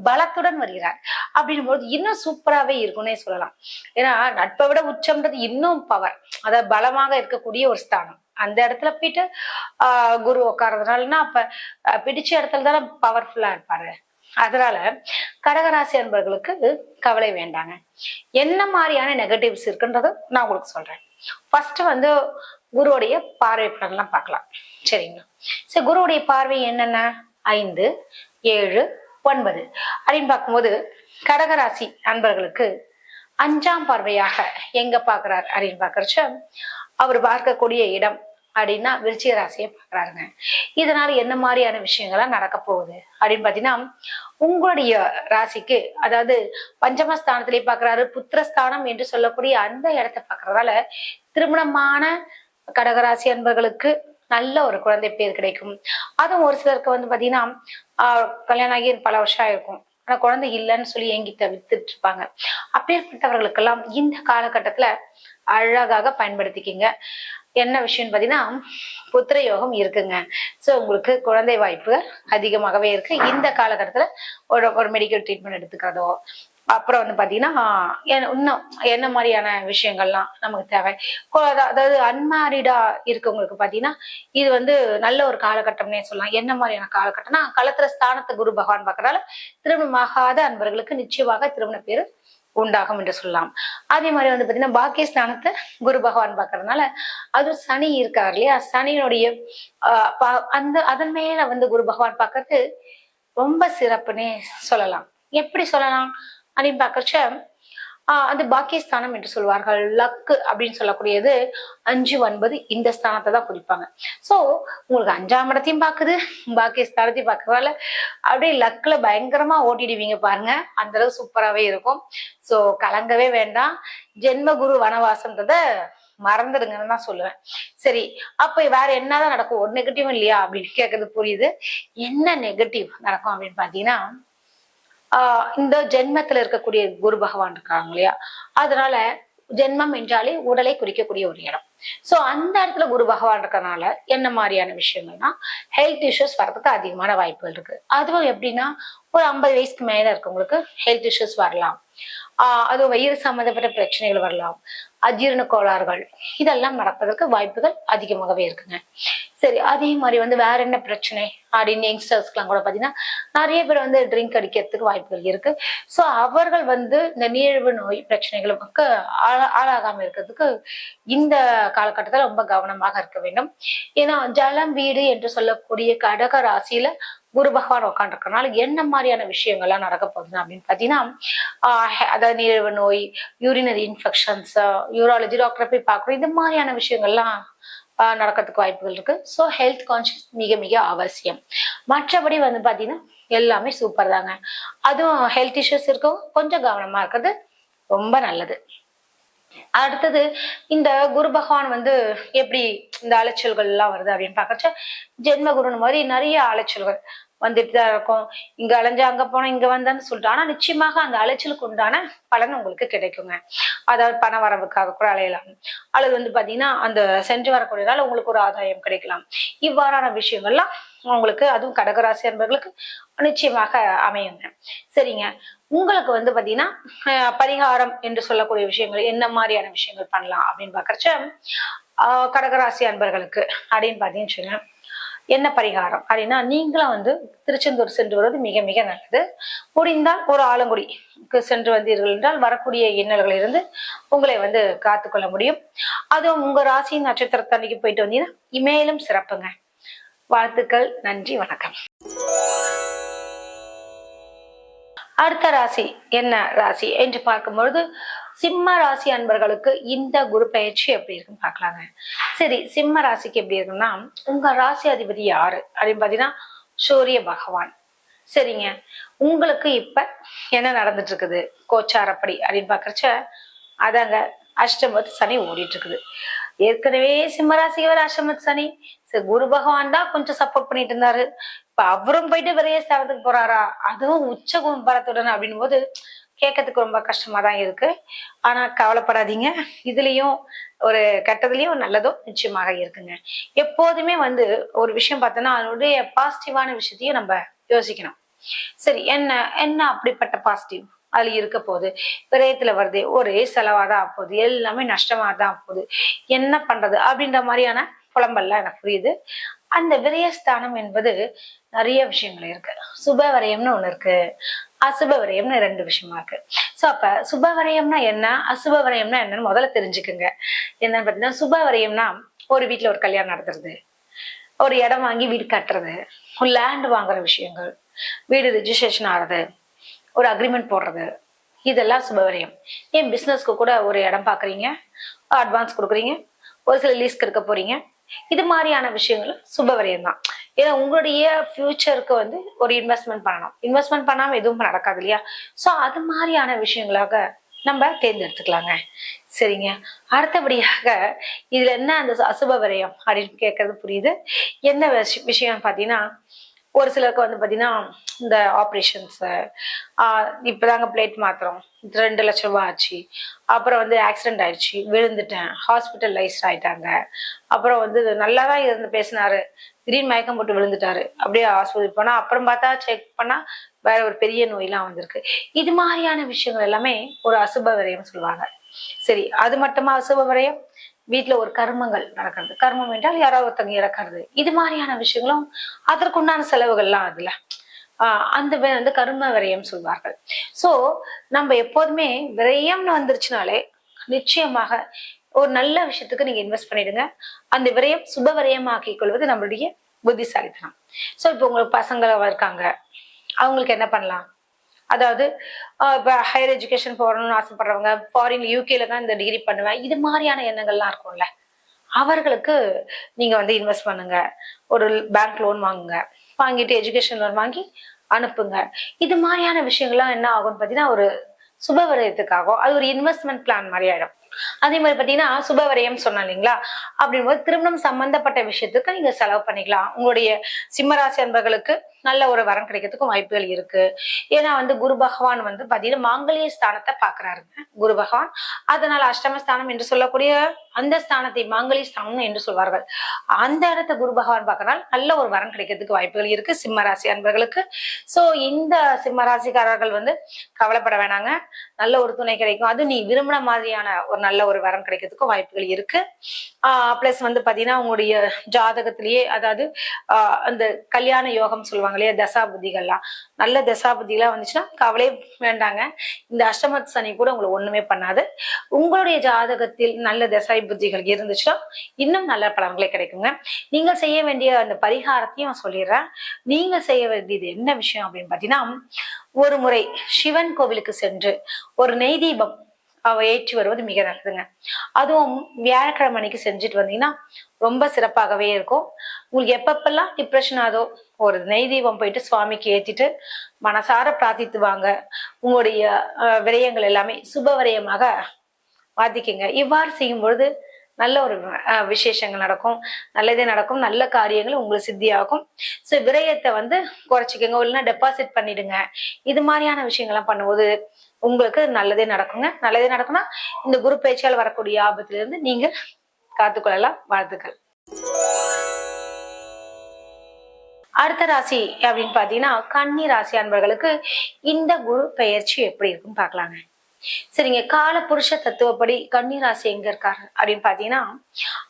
பலத்துடன் வருகிறார். அப்படின்னும் போது இன்னும் சூப்பராகவே இருக்கும்னே சொல்லலாம். ஏன்னா நட்பை விட உச்சம்ன்றது இன்னும் பவர், அதாவது பலமாக இருக்கக்கூடிய ஒரு ஸ்தானம். அந்த இடத்துல போயிட்டு குரு உட்கார்றதுனாலன்னா அப்ப பிடிச்ச இடத்துல தானே பவர்ஃபுல்லா இருப்பாரு. அதனால கடகராசி அன்பர்களுக்கு கவலை வேண்டாங்க. என்ன மாதிரியான நெகட்டிவ்ஸ் இருக்குன்றது நான் உங்களுக்கு சொல்றேன். ஃபர்ஸ்ட் வந்து குருவுடைய பார்வை பலன்லாம் பார்க்கலாம். சரிங்களா? சரி, குருவுடைய பார்வை என்னென்ன 5, 7, 9 அப்படின்னு பார்க்கும்போது கடகராசி அன்பர்களுக்கு 5ஆம் பார்வையாக எங்க பாக்குறாரு அப்படின்னு பாக்குறச்ச அவர் பார்க்கக்கூடிய இடம் அப்படின்னா விருச்சிக ராசியை பாக்குறாருங்க. இதனால என்ன மாதிரியான விஷயங்கள்லாம் நடக்க போகுது அப்படின்னு பாத்தீங்கன்னா உங்களுடைய ராசிக்கு, அதாவது பஞ்சமஸ்தானத்திலே பாக்குறாரு, புத்திரஸ்தானம் என்று சொல்லக்கூடிய அந்த இடத்தை பாக்குறதால திருமணமான கடகராசி அன்பர்களுக்கு நல்ல ஒரு குழந்தை பேர் கிடைக்கும். அதுவும் ஒரு சிலருக்கு வந்து பாத்தீங்கன்னா கல்யாணம் ஆகி பல வருஷம் ஆயிருக்கும், ஆனா குழந்தை இல்லைன்னு சொல்லி ஏங்கி தவிர்த்துட்டு இருப்பாங்க. அப்பேற்பட்டவர்களுக்கெல்லாம் இந்த காலகட்டத்துல அழகாக பயன்படுத்திக்கிங்க. என்ன விஷயம்னு பாத்தீங்கன்னா புத்திர யோகம் இருக்குங்க. சோ உங்களுக்கு குழந்தை வாய்ப்பு அதிகமாகவே இருக்கு. இந்த காலகட்டத்துல ஒரு மெடிக்கல் ட்ரீட்மெண்ட் எடுத்துக்கிறதோ, அப்புறம் வந்து பாத்தீங்கன்னா இன்னும் என்ன மாதிரியான விஷயங்கள்லாம் நமக்கு தேவை, அதாவது அன்மேரிடா இருக்கவங்களுக்கு பாத்தீங்கன்னா இது வந்து நல்ல ஒரு காலகட்டம்னே சொல்லலாம். என்ன மாதிரியான காலகட்டம்னா களத்திர ஸ்தானத்தை குரு பகவான் பாக்குறதால திருமணமாகாத அன்பர்களுக்கு நிச்சயமாக திருமண பேரு உண்டாகும் என்று சொல்லலாம். அதே மாதிரி வந்து பாத்தீங்கன்னா பாக்கியஸ்தானத்தை குரு பகவான் பாக்குறதுனால அது சனி இருக்காரு இல்லையா, சனியினுடைய அந்த அதன் மேல வந்து குரு பகவான் பாக்குறது ரொம்ப சிறப்புன்னே சொல்லலாம். எப்படி சொல்லலாம் அப்படின்னு பாக்குறச்ச அது பாக்கியஸ்தானம் என்று சொல்வார்கள். லக்கு அப்படின்னு சொல்லக்கூடியது 5, 9 இந்த ஸ்தானத்தை தான் குறிப்பாங்க. சோ உங்களுக்கு 5ஆம் இடத்தையும் பாக்குது, பாக்கியஸ்தானத்தையும் பாக்குறதால அப்படியே லக்ல பயங்கரமா ஓட்டிடுவீங்க பாருங்க. அந்த அளவு சூப்பராகவே இருக்கும். சோ கலங்கவே வேண்டாம். ஜென்ம குரு வனவாசம்ன்றத மறந்துடுங்கன்னு தான் சொல்லுவேன். சரி, அப்ப வேற என்னதான் நடக்கும், ஒரு நெகட்டிவ் இல்லையா அப்படின்னு கேட்கறது புரியுது. என்ன நெகட்டிவ் நடக்கும் அப்படின்னு பாத்தீங்கன்னா இந்த ஜென்மத்துல இருக்கக்கூடிய குரு பகவான் இருக்காங்க இல்லையா, அதனால ஜென்மம் என்றாலே உடலை குறிக்கக்கூடிய ஒரு இடம். சோ அந்த இடத்துல குரு பகவான் இருக்கறனால என்ன மாதிரியான விஷயங்கள்னா ஹெல்த் இஷ்யூஸ் வரதுக்கு அதிகமான வாய்ப்புகள் இருக்கு. அதுவும் எப்படின்னா ஒரு 50 வயசுக்கு மேல இருக்கவங்களுக்கு ஹெல்த் இஷ்யூஸ் வரலாம். அதுவும் வயிறு சம்பந்தப்பட்ட பிரச்சனைகள் வரலாம், அஜீரண கோளாறுகள் இதெல்லாம் நடப்பதற்கு வாய்ப்புகள் அதிகமாகவே இருக்குங்க. சரி, அதே மாதிரி வந்து வேற என்ன பிரச்சனை அப்படின்னு யங்ஸ்டர்ஸ்க்குலாம் கூட பாத்தீங்கன்னா நிறைய பேர் வந்து ட்ரிங்க் அடிக்கிறதுக்கு வாய்ப்புகள் இருக்கு. சோ அவர்கள் வந்து இந்த நீரிழிவு நோய் பிரச்சனைகளுக்கு ஆளாகாம இருக்கிறதுக்கு இந்த காலகட்டத்துல ரொம்ப கவனமாக இருக்க வேண்டும். ஏன்னா ஜலம் வீடு என்று சொல்லக்கூடிய கடக ராசியில குரு பகவான் உட்காந்துருக்கனால என்ன மாதிரியான விஷயங்கள்லாம் நடக்க போகுது அப்படின்னு பாத்தீங்கன்னா அதாவது நீரிழிவு நோய், யூரினரி இன்ஃபெக்ஷன்ஸ், யூராலஜி டாக்டரை போய் பார்க்கணும், இந்த மாதிரியான விஷயங்கள்லாம் நடக்கிறதுக்கு வாய்ப்புகள் இருக்கு. ஸோ ஹெல்த் கான்சியஸ் மிக மிக அவசியம். மற்றபடி வந்து பாத்தீங்கன்னா எல்லாமே சூப்பர் தாங்க. அதுவும் ஹெல்த் இஷ்யூஸ் இருக்கும், கொஞ்சம் கவனமா இருக்கிறது ரொம்ப நல்லது. அடுத்தது இந்த குரு பகவான் வந்து எப்படி இந்த அலைச்சல்கள் எல்லாம் வருது அப்படின்னு பாக்கச்ச ஜென்ம குருன்னு மாதிரி நிறைய அலைச்சல்கள் வந்துட்டுதான் இருக்கும். இங்க அலைஞ்சா அங்க போனோம், இங்க வந்தான்னு சொல்லிட்டு, ஆனா நிச்சயமாக அந்த அலைச்சலுக்கு உண்டான பலன் உங்களுக்கு கிடைக்குங்க. அதாவது பண வரவுக்காக கூட அலையலாம், அல்லது வந்து பாத்தீங்கன்னா அந்த சென்று வரக்கூடியதால உங்களுக்கு ஒரு ஆதாயம் கிடைக்கலாம். இவ்வாறான விஷயங்கள்லாம் உங்களுக்கு, அதுவும் கடகராசி அன்பர்களுக்கு நிச்சயமாக அமையுங்க. சரிங்க. உங்களுக்கு வந்து பாத்தீங்கன்னா பரிகாரம் என்று சொல்லக்கூடிய விஷயங்கள் என்ன மாதிரியான விஷயங்கள் பண்ணலாம் அப்படின்னு பாக்குறச்ச கடகராசி அன்பர்களுக்கு அப்படின்னு பாத்தீங்கன்னு என்ன பரிகாரம் அப்படின்னா, நீங்களும் வந்து திருச்செந்தூர் சென்று வருவது மிக மிக நல்லது. முடிந்தால் ஒரு ஆலங்குடிக்கு சென்று வந்தீர்கள் என்றால் வரக்கூடிய இன்னல்களில் இருந்து உங்களை வந்து காத்துக்கொள்ள முடியும். அதுவும் உங்க ராசியின் நட்சத்திரத்தன்னைக்கு போயிட்டு வந்தீங்கன்னா மேலும் சிறப்புங்க. வாழ்த்துக்கள். நன்றி, வணக்கம். அடுத்த ராசி என்ன ராசி என்று பார்க்கும்பொழுது சிம்ம ராசி அன்பர்களுக்கு இந்த குரு பயிற்சி எப்படி இருக்குன்னு பாக்கலாங்க. சரி, சிம்ம ராசிக்கு எப்படி இருக்குன்னா, உங்க ராசி அதிபதி யாரு அப்படின்னு பாத்தீங்கன்னா சூரிய பகவான். சரிங்க. உங்களுக்கு இப்ப என்ன நடந்துட்டு இருக்குது கோச்சாரப்படி அப்படின்னு பாக்குறச்ச அதாங்க அஷ்டமத்து சனி ஓடிட்டு இருக்குது. ஏற்கனவே சிம்மராசிக்கு வர அஷ்டமத்து சனி, குரு பகவான் தான் கொஞ்சம் சப்போர்ட் பண்ணிட்டு இருந்தாரு. இப்ப அவரும் போயிட்டு விரைய ஸ்தானத்துக்கு போறாரா, அதுவும் உச்ச பலத்துடன் அப்படின் போது கேட்கறதுக்கு ரொம்ப கஷ்டமா தான் இருக்கு. ஆனா கவலைப்படாதீங்க, இதுலயும் ஒரு கெட்டதுலயும் நல்லதும் நிச்சயமாக இருக்குங்க. எப்போதுமே வந்து ஒரு விஷயம் பார்த்தோம்னா அதனுடைய பாசிட்டிவான விஷயத்தையும் நம்ம யோசிக்கணும். சரி, என்ன என்ன அப்படிப்பட்ட பாசிட்டிவ் அதுல இருக்க போகுது, விரயத்துல வருது, ஒரே செலவாதான் போகுது, எல்லாமே நஷ்டமா தான் போகுது, என்ன பண்றது அப்படின்ற மாதிரியான புலம்பெல்லாம் எனக்கு புரியுது. அந்த விரயஸ்தானம் என்பது நிறைய விஷயங்கள் இருக்கு. சுப விரயம்னு ஒண்ணு இருக்கு, அசுப விரயம்னு 2 விஷயமா இருக்கு. சோ அப்ப சுப விரயம்னா என்ன, அசுப விரயம்னா என்னன்னு முதல்ல தெரிஞ்சுக்குங்க. என்னன்னு பாத்தீங்கன்னா, சுப விரயம்னா ஒரு வீட்டுல ஒரு கல்யாணம் நடத்துறது, ஒரு இடம் வாங்கி வீடு கட்டுறது, ஒரு லேண்ட் வாங்குற விஷயங்கள், வீடு ரெஜிஸ்ட்ரேஷன் ஆறது, ஒரு அக்ரிமெண்ட் போடுறது, இதெல்லாம் சுபவரியம். ஏன் பிசினஸ்க்கு கூட ஒரு இடம் பாக்குறீங்க, அட்வான்ஸ் கொடுக்குறீங்க, ஒரு சில லீஸ்க்கு எடுக்க போறீங்க, இது மாதிரியான விஷயங்கள் சுபவரியம் தான். ஏன்னா உங்களுடைய ஃபியூச்சருக்கு வந்து ஒரு இன்வெஸ்ட்மெண்ட் பண்ணணும். இன்வெஸ்ட்மெண்ட் பண்ணாம எதுவும் நடக்காது இல்லையா? சோ அது மாதிரியான விஷயங்களாக நம்ம தேர்ந்தெடுத்துக்கலாங்க. சரிங்க. அடுத்தபடியாக இதுல என்ன அந்த அசுப விரயம் அப்படின்னு கேட்கறது புரியுது. என்ன விஷயம் பாத்தீங்கன்னா, ஒரு சிலருக்கு வந்து பாத்தீங்கன்னா இந்த ஆப்ரேஷன்ஸ், இப்பதாங்க பிளேட் மாத்திரம் 2 லட்சம் ரூபாய் ஆச்சு, அப்புறம் வந்து ஆக்சிடென்ட் ஆயிடுச்சு, விழுந்துட்டேன், ஹாஸ்பிட்டலைஸ் ஆயிட்டாங்க, அப்புறம் வந்து நல்லாதான் இருந்து பேசினாரு, திடீர்னு மயக்கம் போட்டு விழுந்துட்டாரு, அப்படியே ஆஸ்பத்திரி போனா அப்புறம் பார்த்தா செக் பண்ணா வேற ஒரு பெரிய நோயெல்லாம் வந்திருக்கு. இது மாதிரியான விஷயங்கள் எல்லாமே ஒரு அசுப விரயம் சொல்லுவாங்க. சரி, அது மட்டுமா அசுப விரயம்? வீட்டுல ஒரு கர்மங்கள் நடக்கிறது, கர்மம் என்றால் யாராவது ஒருத்தங்க இறக்கிறது, இது மாதிரியான விஷயங்களும் அதற்குண்டான செலவுகள்லாம் அதுல அந்த வந்து கர்ம விரயம் சொல்வார்கள். சோ நம்ம எப்போதுமே விரயம்னு வந்துருச்சுனாலே நிச்சயமாக ஒரு நல்ல விஷயத்துக்கு நீங்க இன்வெஸ்ட் பண்ணிடுங்க. அந்த விரயம் சுப விரயமாக்கி கொள்வது நம்மளுடைய புத்திசாலித்தனம். சோ இப்ப உங்களுக்கு பசங்க இருக்காங்க, அவங்களுக்கு என்ன பண்ணலாம், அதாவது இப்ப ஹையர் எஜுகேஷன் போறணும்னு ஆசைப்படுறவங்க, ஃபாரின் யூகேல தான் இந்த டிகிரி பண்ணுவேன், இது மாதிரியான எண்ணங்கள்லாம் இருக்கும்ல, அவர்களுக்கு நீங்க வந்து இன்வெஸ்ட் பண்ணுங்க. ஒரு பேங்க் லோன் வாங்குங்க, வாங்கிட்டு எஜுகேஷன் லோன் வாங்கி அனுப்புங்க. இது மாதிரியான விஷயங்கள்லாம் என்ன ஆகும்னு பாத்தீங்கன்னா ஒரு சுப விரயத்துக்காகும். அது ஒரு இன்வெஸ்ட்மெண்ட் பிளான் மாதிரி ஆயிடும். அதே மாதிரி பாத்தீங்கன்னா சுபவரியம் சொன்னோம் இல்லைங்களா, அப்படிங்கும்போது திருமணம் சம்பந்தப்பட்ட விஷயத்துக்கு நீங்க செலவு பண்ணிக்கலாம். உங்களுடைய சிம்மராசி அன்பர்களுக்கு நல்ல ஒரு வரம் கிடைக்கிறதுக்கும் வாய்ப்புகள் இருக்கு. ஏன்னா வந்து குரு பகவான் வந்து பாத்தீங்கன்னா மாங்கல்ய ஸ்தானத்தை பாக்குறாருங்க குரு பகவான். அதனால அஷ்டமஸ்தானம் என்று சொல்லக்கூடிய அந்த ஸ்தானத்தை மாங்கல்ய ஸ்தானம் என்று சொல்வார்கள். அந்த இடத்த குரு பகவான் பார்க்கறதால நல்ல ஒரு வரம் கிடைக்கிறதுக்கு வாய்ப்புகள் இருக்கு சிம்மராசி அன்பர்களுக்கு. சோ இந்த சிம்மராசிக்காரர்கள் வந்து கவலைப்பட வேணாங்க, நல்ல ஒரு துணை கிடைக்கும். அது நீ விரும்பின மாதிரியான ஒரு நல்ல ஒரு வரம் கிடைக்கிறதுக்கும் வாய்ப்புகள் இருக்கு. பிளஸ் வந்து பாத்தீங்கன்னா உங்களுடைய ஜாதகத்திலேயே, அதாவது அந்த கல்யாண யோகம் சொல்லுவாங்க இல்லையா, தசா புத்திகள்லாம் நல்ல தசா புத்திலாம் வந்துச்சுன்னா கவலை வேண்டாங்க. இந்த அஷ்டமத்து சனி கூட உங்களை ஒண்ணுமே பண்ணாது. உங்களுடைய ஜாதகத்தில் நல்ல தசை புத்திகள் இருந்துச்சுன்னா இன்னும் நல்ல பலன்களே கிடைக்குங்க. நீங்க செய்ய வேண்டிய அந்த பரிகாரத்தையும் சொல்லிடுறேன். நீங்க செய்ய வேண்டியது என்ன விஷயம் அப்படின்னு பாத்தீங்கன்னா, ஒரு முறை சிவன் கோவிலுக்கு சென்று ஒரு நெய் தீபம் ஏற்றி வருவது மிக நல்லதுங்க. அதுவும் வியாழக்கிழமை அன்னைக்கு செஞ்சுட்டு வந்தீங்கன்னா ரொம்ப சிறப்பாகவே இருக்கும். உங்களுக்கு எப்பப்பெல்லாம் டிப்ரெஷன் ஆதோ ஒரு நெய் தீபம் போயிட்டு சுவாமிக்கு ஏத்திட்டு மனசார பிரார்த்தித்து வாங்க. உங்களுடைய விரயங்கள் எல்லாமே சுப விரயமாக மாத்திக்கங்க. இவ்வாறு செய்யும் பொழுது நல்ல ஒரு விசேஷங்கள் நடக்கும், நல்லதே நடக்கும், நல்ல காரியங்கள் உங்களுக்கு சித்தியாகும். சோ விரயத்தை வந்து குறைச்சிக்கங்க, இல்லைன்னா டெபாசிட் பண்ணிடுங்க. இது மாதிரியான விஷயங்கள்லாம் பண்ணும்போது உங்களுக்கு நல்லதே நடக்குங்க. நல்லதே நடக்கும்னா இந்த குரு பயிற்சியால் வரக்கூடிய ஆபத்துல இருந்து நீங்க காத்துக்கொள்ளலாம். வாழ்த்துக்கள். அடுத்த ராசி அப்படின்னு பாத்தீங்கன்னா கன்னி ராசி அன்பர்களுக்கு இந்த குரு பெயர்ச்சி எப்படி இருக்குன்னு பாக்கலாங்க. சரிங்க, கால புருஷ தத்துவப்படி கன்னி ராசி எங்க இருக்காரு அப்படின்னு பாத்தீங்கன்னா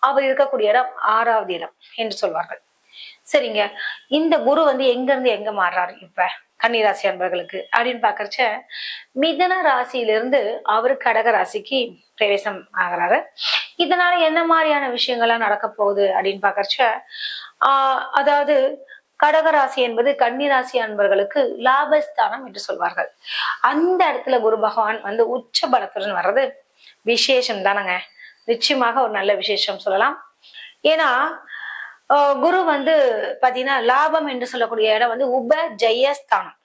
அவர் இருக்கக்கூடிய இடம் 6வது இடம் என்று சொல்வார்கள். சரிங்க, இந்த குரு எங்க இருந்து எங்க மாறுறாரு இப்ப கன்னிராசி அன்பர்களுக்கு அப்படின்னு பாக்குறச்ச மிதன ராசியிலிருந்து அவரு கடக ராசிக்கு பிரவேசம் ஆகிறாரு. இதனால என்ன மாதிரியான விஷயங்கள்லாம் நடக்க போகுது அப்படின்னு பாக்குறச்ச அதாவது கடகராசி என்பது கன்னிராசி அன்பர்களுக்கு லாபஸ்தானம் என்று சொல்வார்கள். அந்த இடத்துல குரு பகவான் உச்ச பலத்துடன் வர்றது விசேஷம் தானங்க. நிச்சயமாக ஒரு நல்ல விசேஷம் சொல்லலாம். ஏன்னா குரு பாத்தீங்கன்னா லாபம் என்று சொல்லக்கூடிய இடம் உப ஜெயஸ்தானம்.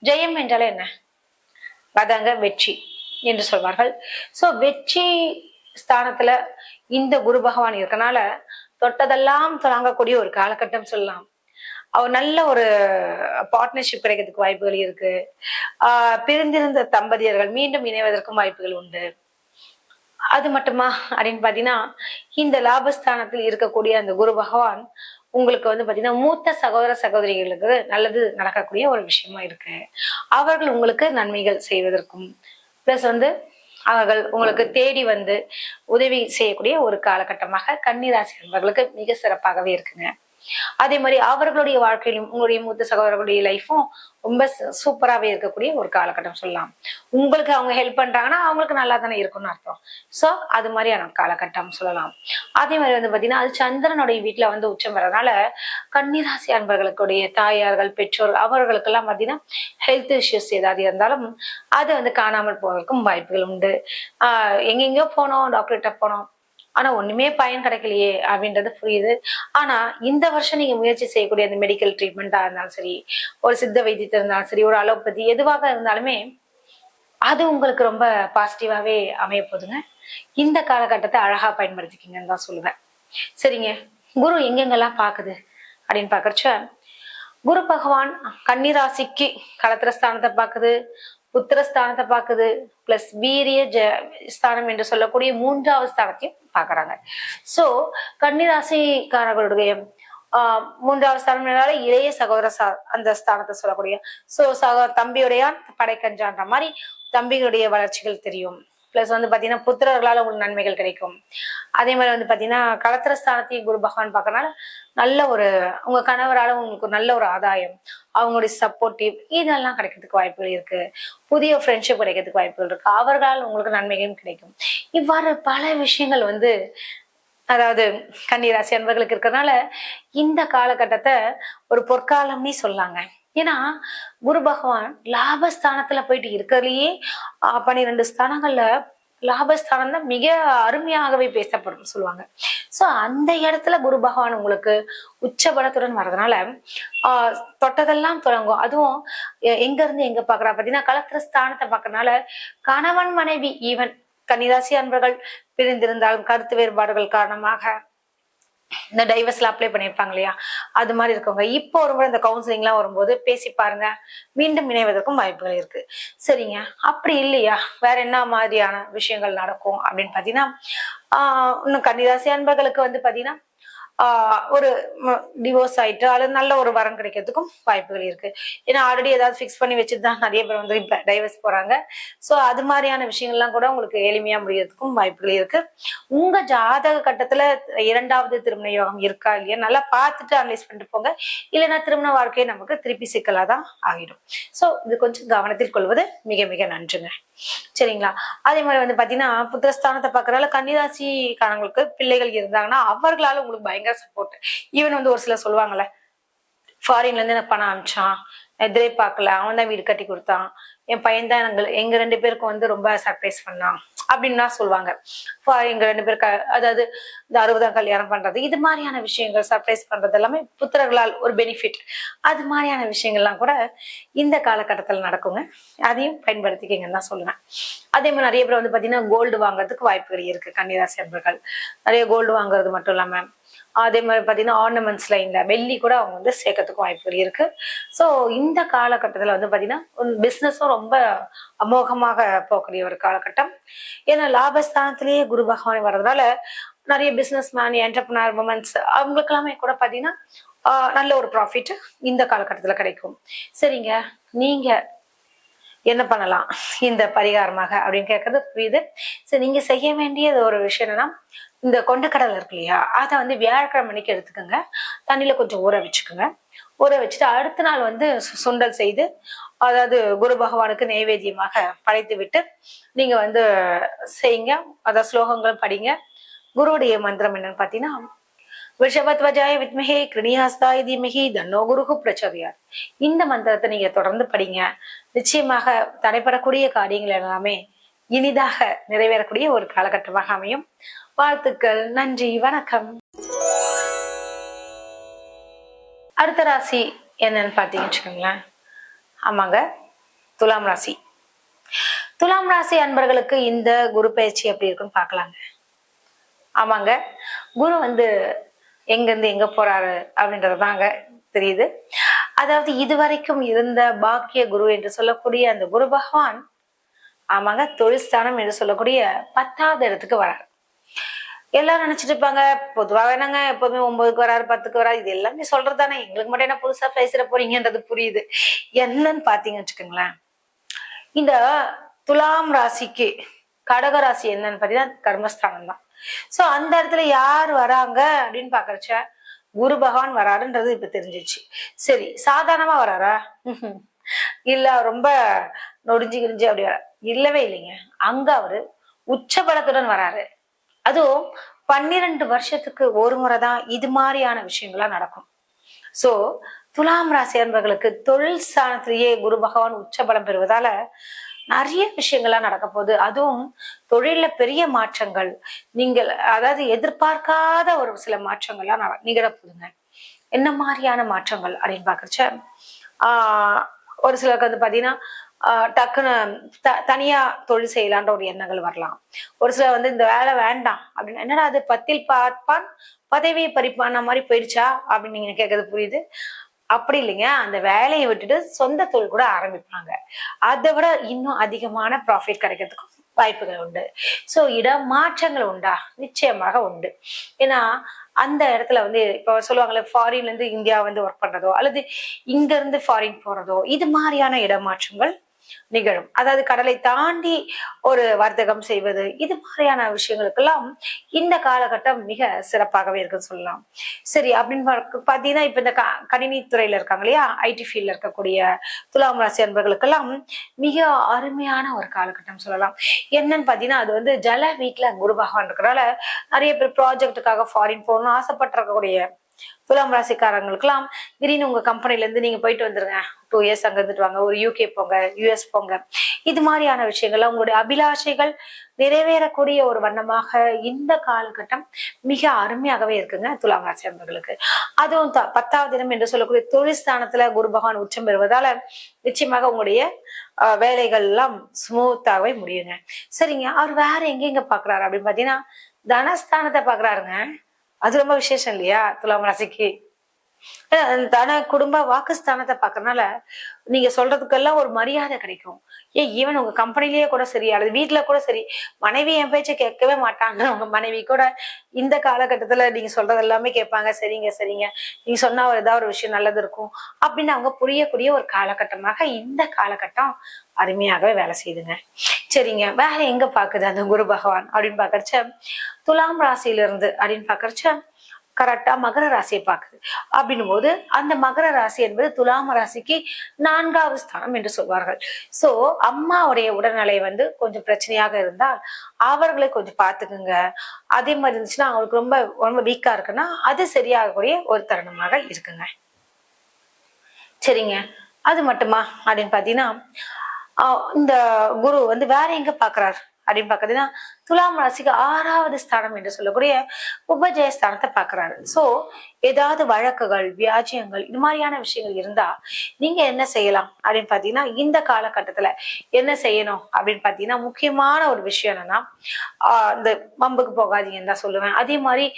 ஜெயம் என்றாலே என்ன? அதாங்க வெற்றி என்று சொல்வார்கள். சோ வெற்றி ஸ்தானத்துல இந்த குரு பகவான் இருக்கனால தொட்டதெல்லாம் தொடங்கக்கூடிய ஒரு காலகட்டம் சொல்லலாம். அவர் நல்ல ஒரு பார்ட்னர்ஷிப் கிடைக்கிறதுக்கு வாய்ப்புகள் இருக்கு. பிரிந்திருந்த தம்பதியர்கள் மீண்டும் இணைவதற்கும் வாய்ப்புகள் உண்டு. அது மட்டுமா அப்படின்னு பாத்தீங்கன்னா இந்த லாபஸ்தானத்தில் இருக்கக்கூடிய அந்த குரு பகவான் உங்களுக்கு பாத்தீங்கன்னா மூத்த சகோதர சகோதரிகளுக்கு நல்லது நடக்கக்கூடிய ஒரு விஷயமா இருக்கு. அவர்கள் உங்களுக்கு நன்மைகள் செய்வதற்கும் பிளஸ் அவர்கள் உங்களுக்கு தேடி உதவி செய்யக்கூடிய ஒரு காலகட்டமாக கன்னிராசி நண்பர்களுக்கு மிக சிறப்பாகவே இருக்குங்க. அதே மாதிரி அவர்களுடைய வாழ்க்கையிலும் உங்களுடைய மூத்த சகோதரர்களுடைய லைஃபும் ரொம்ப சூப்பராகவே இருக்கக்கூடிய ஒரு காலகட்டம் சொல்லலாம். உங்களுக்கு அவங்க ஹெல்ப் பண்றாங்கன்னா அவங்களுக்கு நல்லா தானே இருக்கும்னு அர்த்தம். சோ அது மாதிரியான காலகட்டம் சொல்லலாம். அதே மாதிரி பாத்தீங்கன்னா அது சந்திரனுடைய வீட்டுல உச்சம் வர்றதுனால கன்னிராசி அன்பர்களுடைய தாயார்கள் பெற்றோர்கள் அவர்களுக்கெல்லாம் பாத்தீங்கன்னா ஹெல்த் இஷ்யூஸ் ஏதாவது இருந்தாலும் அது காணாமல் போவதற்கும் வாய்ப்புகள் உண்டு. எங்கெங்கயோ போனோம், டாக்டர்கிட்ட போனோம், ஆனா ஒண்ணுமே பயன் கிடைக்கலையே அப்படின்றது புரியுது. ஆனா இந்த வருஷம் நீங்க முயற்சி செய்யக்கூடிய அந்த மெடிக்கல் ட்ரீட்மெண்டா இருந்தாலும் சரி, ஒரு சித்த வைத்தியத்தை இருந்தாலும் சரி, ஒரு அலோபதி எதுவாக இருந்தாலுமே அது உங்களுக்கு ரொம்ப பாசிட்டிவாவே அமைய போதுங்க. இந்த காலகட்டத்தை அழகா பயன்படுத்திக்கிங்கன்னு தான் சொல்லுவேன். சரிங்க, குரு எங்கெங்கெல்லாம் பாக்குது அப்படின்னு பாக்குறச்ச குரு பகவான் கன்னிராசிக்கு களத்திரஸ்தானத்தை பாக்குது, புத்திரஸ்தானத்தை பாக்குது, பிளஸ் வீரிய ஸ்தானம் என்று சொல்லக்கூடிய 3வது ஸ்தானத்தையும் பாக்குறாங்க. சோ கன்னிராசிக்காரர்களுடைய 3வது ஸ்தானம் இளைய சகோதர அந்த ஸ்தானத்தை சொல்லக்கூடிய சோ தம்பியுடைய படைக்கஞ்சான்ற மாதிரி தம்பிகளுடைய வளர்ச்சிகள் தெரியும். பிளஸ் பாத்தீங்கன்னா புத்திரர்களால உங்களுக்கு நன்மைகள் கிடைக்கும். அதே மாதிரி பாத்தீங்கன்னா களத்திர ஸ்தானத்தையும் குரு பகவான் பார்க்கறனால நல்ல ஒரு உங்க கணவரால உங்களுக்கு நல்ல ஒரு ஆதாயம், அவங்களுடைய சப்போர்ட்டிவ் இதெல்லாம் கிடைக்கிறதுக்கு வாய்ப்புகள் இருக்கு. புதிய ஃப்ரெண்ட்ஷிப் கிடைக்கிறதுக்கு வாய்ப்புகள் இருக்கு. அவர்களால் உங்களுக்கு நன்மைகளும் கிடைக்கும். இவ்வாறு பல விஷயங்கள் அதாவது கன்னிராசி அன்பர்களுக்கு இருக்கிறதுனால இந்த காலகட்டத்தை ஒரு பொற்காலம்னே சொல்லாங்க. ஏன்னா குரு பகவான் லாபஸ்தானத்துல போயிட்டு இருக்கிறதுலயே 12 ஸ்தானங்கள்ல லாபஸ்தானம் தான் மிக அருமையாகவே பேசப்படும் சொல்லுவாங்க. சோ அந்த இடத்துல குரு பகவான் உங்களுக்கு உச்சபலத்துடன் வர்றதுனால தொட்டதெல்லாம் தொடங்கும். அதுவும் எங்க இருந்து எங்க பாக்குறா பாத்தீங்கன்னா களத்திர ஸ்தானத்தை பாக்குறதுனால கணவன் மனைவி ஈவன் கன்னிராசி அன்பர்கள் பிரிந்திருந்தாலும் கருத்து வேறுபாடுகள் காரணமாக இந்த டைவர்ஸ்ல அப்ளை பண்ணிருப்பாங்க இல்லையா, அது மாதிரி இருக்கவங்க இப்போ ஒரு முறை இந்த கவுன்சிலிங் எல்லாம் வரும்போது பேசி பாருங்க, மீண்டும் இணைவதற்கும் வாய்ப்புகள் இருக்கு. சரிங்க, அப்படி இல்லையா வேற என்ன மாதிரியான விஷயங்கள் நடக்கும் அப்படின்னு பாத்தீங்கன்னா இன்னும் கன்னிராசி அன்பர்களுக்கு பாத்தீங்கன்னா ஒரு டிவோர்ஸ் ஆயிட்டு அது நல்ல ஒரு வரன் கிடைக்கிறதுக்கும் வாய்ப்புகள் இருக்கு. ஏன்னா ஆல்ரெடி ஏதாவது ஃபிக்ஸ் பண்ணி வச்சுதான் நிறைய பேர் இப்ப டைவர்ஸ் போறாங்க. சோ அது மாதிரியான விஷயங்கள்லாம் கூட உங்களுக்கு எளிமையா முடியறதுக்கும் வாய்ப்புகள் இருக்கு. உங்க ஜாதக கட்டத்துல 2வது திருமண யோகம் இருக்கா இல்லையா நல்லா பார்த்துட்டு அனலைஸ் பண்ணிட்டு போங்க. இல்லைன்னா திருமண வாழ்க்கையை நமக்கு திருப்பி சிக்கலாதான் ஆகிடும். சோ இது கொஞ்சம் கவனத்தில் கொள்வது மிக மிக நன்றுங்க. சரிங்களா, அதே மாதிரி பாத்தீங்கன்னா புத்திரஸ்தானத்தை பாக்குறதால கன்னிராசிக்காரங்களுக்கு பிள்ளைகள் இருந்தாங்கன்னா அவர்களால உங்களுக்கு பயங்கர சப்போர்ட். ஈவன் ஒரு சிலர் சொல்லுவாங்கல்ல, ஃபாரின்ல இருந்து எனக்கு பணம் அனுப்பிச்சான், எதிரே பார்க்கல, அவன் தான் வீடு கட்டி கொடுத்தான், என் பையன் தான் எங்க 2 பேருக்கும் ரொம்ப சர்ப்ரைஸ் பண்ணான் அப்படின்னு சொல்லுவாங்க. எங்க 2 பேருக்கு அதாவது இந்த 60ஆம் கல்யாணம் பண்றது இது மாதிரியான விஷயங்கள் சர்ப்ரைஸ் பண்றது எல்லாமே புத்திரர்களால் ஒரு பெனிஃபிட். அது மாதிரியான விஷயங்கள்லாம் கூட இந்த காலகட்டத்தில் நடக்குங்க. அதையும் பயன்படுத்திக்கிங்கன்னு தான் சொல்லுவேன். அதே மாதிரி நிறைய பேர் பாத்தீங்கன்னா கோல்டு வாங்குறதுக்கு வாய்ப்புகள் இருக்கு. கன்னிராசி அன்பர்கள் நிறைய கோல்டு வாங்குறது மட்டும் இல்லாம அதே மாதிரி பாத்தீங்கன்னா ஆர்னமெண்ட்ஸ்ல இந்த வெள்ளி கூட அவங்க சேர்க்கறதுக்கும் வாய்ப்புகள் இருக்கு. சோ இந்த காலகட்டத்துல பாத்தீங்கன்னா பிசினஸும் ரொம்ப அமோகமாக போகக்கூடிய ஒரு காலகட்டம். ஏன்னா லாபஸ்தானத்திலேயே குரு பகவான் வர்றதுனால நிறைய பிசினஸ் மேன் என்டர்பிரனர் உமன்ஸ் அவங்களுக்கு எல்லாமே கூட பாத்தீங்கன்னா நல்ல ஒரு ப்ராஃபிட் இந்த காலகட்டத்துல கிடைக்கும். சரிங்க, நீங்க என்ன பண்ணலாம் இந்த பரிகாரமாக அப்படின்னு கேட்கறது புரியுது. சரி, நீங்க செய்ய வேண்டியது ஒரு விஷயம் என்னன்னா, இந்த கொண்டக்கடலை இருக்கு இல்லையா, அதை வந்து வியாழக்கிழமை அன்னைக்கு எடுத்துக்கோங்க. தண்ணியில கொஞ்சம் ஊற வச்சுக்கோங்க. ஊற வச்சுட்டு அடுத்த நாள் வந்து சுண்டல் செய்து, அதாவது குரு பகவானுக்கு நைவேத்தியமாக படைத்து விட்டு நீங்க வந்து செய்யுங்க. அதாவது ஸ்லோகங்கள் படிங்க. குருவுடைய மந்திரம் என்னன்னு பாத்தீங்கன்னா, விஷபத்வஜாய வித்மஹே கிருணிஹஸ்தாய தீமஹி தன்னோ குருஹு பிரச்சோதயாத். இந்த மந்திரத்தை நீங்க தொடர்ந்து படிங்க. நிச்சயமாக தடைபடக்கூடிய காரியங்கள் எல்லாமே இனிதாக நிறைவேறக்கூடிய ஒரு காலகட்டமாக அமையும். வாழ்த்துக்கள். நன்றி, வணக்கம். அடுத்த ராசி என்னன்னு பாத்தீங்கன்னு வச்சுக்கோங்களேன். ஆமாங்க, துலாம் ராசி. துலாம் ராசி அன்பர்களுக்கு இந்த குரு பயிற்சி எப்படி இருக்குன்னு பாக்கலாங்க. ஆமாங்க, குரு வந்து எங்க இருந்து எங்க போறாரு அப்படின்றதுதாங்க தெரியுது. அதாவது இதுவரைக்கும் இருந்த பாக்கிய குரு என்று சொல்லக்கூடிய அந்த குரு பகவான், ஆமாங்க, தொழில் ஸ்தானம் என்று சொல்லக்கூடிய 10வது இடத்துக்கு வராரு. எல்லாரும் நினைச்சிட்டு இருப்பாங்க, பொதுவாக என்னங்க எப்பவுமே 9க்கு வராரு, 10க்கு வராரு, இது எல்லாமே சொல்றதுதானே, எங்களுக்கு மட்டும் என்ன புதுசா பேசிட போறீங்கன்றது புரியுது. என்னன்னு பாத்தீங்கன்னு வச்சுக்கோங்களேன், இந்த துலாம் ராசிக்கு கடக ராசி என்னன்னு பாத்தீங்கன்னா கர்மஸ்தானம் தான். சோ அந்த இடத்துல யார் வராங்க அப்படின்னு பாக்குறச்ச குரு பகவான் வராருன்றது இப்ப தெரிஞ்சிச்சு. சரி, சாதாரணமா வராரா? இல்ல ரொம்ப நொடிஞ்சு கிரிஞ்சு அப்படி வர இல்லவே இல்லைங்க. அங்க அவரு உச்ச பலத்துடன் வராரு. அதுவும் 12 வருஷத்துக்கு ஒரு முறைதான் இது மாதிரியான விஷயங்கள்லாம் நடக்கும். சோ துலாம் ராசி அன்பர்களுக்கு தொழில் ஸ்தானத்திலேயே குரு பகவான் உச்ச பலம் பெறுவதால நிறைய விஷயங்கள்லாம் நடக்க போகுது. அதுவும் தொழில பெரிய மாற்றங்கள், நீங்கள் அதாவது எதிர்பார்க்காத ஒரு சில மாற்றங்கள்லாம் நிகழ போகுதுங்க. என்ன மாதிரியான மாற்றங்கள் அப்படின்னு பாக்குறச்ச ஒரு சிலருக்கு வந்து பாத்தீங்கன்னா டக்குன்னு தனியா தொழில் செய்யலான்ற ஒரு எண்ணங்கள் வரலாம். ஒரு சிலர் வந்து இந்த வேலை வேண்டாம் அப்படின்னு, என்னடா அது பத்தில் பார்ப்பான் பதவியை பறிப்பான மாதிரி போயிடுச்சா அப்படின்னு நீங்க கேட்கறது புரியுது. அப்படி இல்லைங்க, அந்த வேலையை விட்டுட்டு சொந்த தொழில் கூட ஆரம்பிப்பாங்க. அதை விட இன்னும் அதிகமான ப்ராஃபிட் கிடைக்கிறதுக்கும் வாய்ப்புகள் உண்டு. சோ இடமாற்றங்கள் உண்டா? நிச்சயமாக உண்டு. ஏன்னா அந்த இடத்துல வந்து இப்ப சொல்லுவாங்கல்ல, ஃபாரின்ல இருந்து இந்தியா வந்து ஒர்க் பண்றதோ அல்லது இங்க இருந்து ஃபாரின் போறதோ, இது மாதிரியான இடமாற்றங்கள் நிகழும். அதாவது கடலை தாண்டி ஒரு வர்த்தகம் செய்வது, இது மாதிரியான விஷயங்களுக்கெல்லாம் இந்த காலகட்டம் மிக சிறப்பாகவே இருக்குன்னு சொல்லலாம். சரி, அப்படின்னு பாத்தீங்கன்னா இப்ப இந்த கணினி துறையில இருக்காங்க இல்லையா, ஐடி ஃபீல்ட்ல இருக்கக்கூடிய துலாம் ராசி அன்பர்களுக்கெல்லாம் மிக அருமையான ஒரு காலகட்டம் சொல்லலாம். என்னன்னு பாத்தீங்கன்னா, அது வந்து ஜல வீட்டுல குரு பகவான் இருக்கிறனால நிறைய பேர் ப்ராஜெக்டுக்காக ஃபாரின் போகணும்னு ஆசைப்பட்டிருக்கக்கூடிய துலாம் ராசிக்காரங்களுக்கு எல்லாம் திடீர்னு உங்க கம்பெனில இருந்து நீங்க போயிட்டு வந்துருங்க, 2 இயர்ஸ் அங்க இருந்துட்டு வாங்க, ஒரு யூகே போங்க, யூஎஸ் போங்க, இது மாதிரியான விஷயங்கள்ல உங்களுடைய அபிலாஷைகள் நிறைவேறக்கூடிய ஒரு வண்ணமாக இந்த காலகட்டம் மிக அருமையாகவே இருக்குங்க துலாம் ராசி அன்பர்களுக்கு. அதுவும் 10வது தினம் என்று சொல்லக்கூடிய தொழில் ஸ்தானத்துல குரு பகவான் உச்சம் பெறுவதால நிச்சயமாக உங்களுடைய வேலைகள் எல்லாம் ஸ்மூத்தாகவே முடியுங்க. சரிங்க, அவர் வேற எங்க பாக்குறாரு அப்படின்னு பாத்தீங்கன்னா தனஸ்தானத்தை பாக்குறாருங்க. அது ரொம்ப விசேஷம் இல்லையா துலாம் ராசிக்கு? தன குடும்ப வாக்குஸ்தானத்தை பாக்குறதுனால நீங்க சொல்றதுக்கெல்லாம் ஒரு மரியாதை கிடைக்கும். ஈவன் உங்க கம்பெனிலேயே கூட சரி அல்லது வீட்டுல கூட சரி, மனைவி என் பேச்சை கேட்கவே மாட்டாங்க, உங்க மனைவி கூட இந்த காலகட்டத்துல நீங்க சொல்றது எல்லாமே கேட்பாங்க. சரிங்க சரிங்க, நீங்க சொன்னா ஏதாவது ஒரு விஷயம் நல்லது இருக்கும் அப்படின்னு அவங்க புரியக்கூடிய ஒரு காலகட்டமாக இந்த காலகட்டம் அருமையாகவே வேலை செய்யுதுங்க. சரிங்க, வேற எங்க பாக்குது அந்த குரு பகவான் அப்படின்னு பாக்குறச்ச துலாம் ராசியில இருந்து அப்படின்னு பாக்குறச்ச கரெக்டா மகர ராசியை பாக்குது. அப்படின்னும் போது அந்த மகர ராசி என்பது துலாம ராசிக்கு 4வது ஸ்தானம் என்று சொல்வார்கள். சோ அம்மாவுடைய உடல்நிலை வந்து கொஞ்சம் பிரச்சனையாக இருந்தால் அவர்களை கொஞ்சம் பாத்துக்குங்க. அதே மாதிரி இருந்துச்சுன்னா அவங்களுக்கு ரொம்ப ரொம்ப வீக்கா இருக்குன்னா அது சரியாகக்கூடிய ஒரு தருணமாக இருக்குங்க. சரிங்க, அது மட்டுமா அப்படின்னு பாத்தீங்கன்னா இந்த குரு வந்து வேற எங்க பாக்குறாரு அப்படின்னு பாக்குறதுன்னா துலாம் ராசிக்கு 6வது ஸ்தானம் என்று சொல்லக்கூடிய உபஜயஸ்தானத்தை பாக்குறாரு. சோ ஏதாவது வழக்குகள், வியாஜியங்கள், இது மாதிரியான விஷயங்கள் இருந்தா நீங்க என்ன செய்யலாம் அப்படின்னு பாத்தீங்கன்னா இந்த காலகட்டத்துல என்ன செய்யணும் அப்படின்னு பாத்தீங்கன்னா முக்கியமான ஒரு விஷயம் என்னன்னா இந்த வம்புக்கு போகாதீங்கன்னு தான் சொல்லுவேன். அதே மாதிரி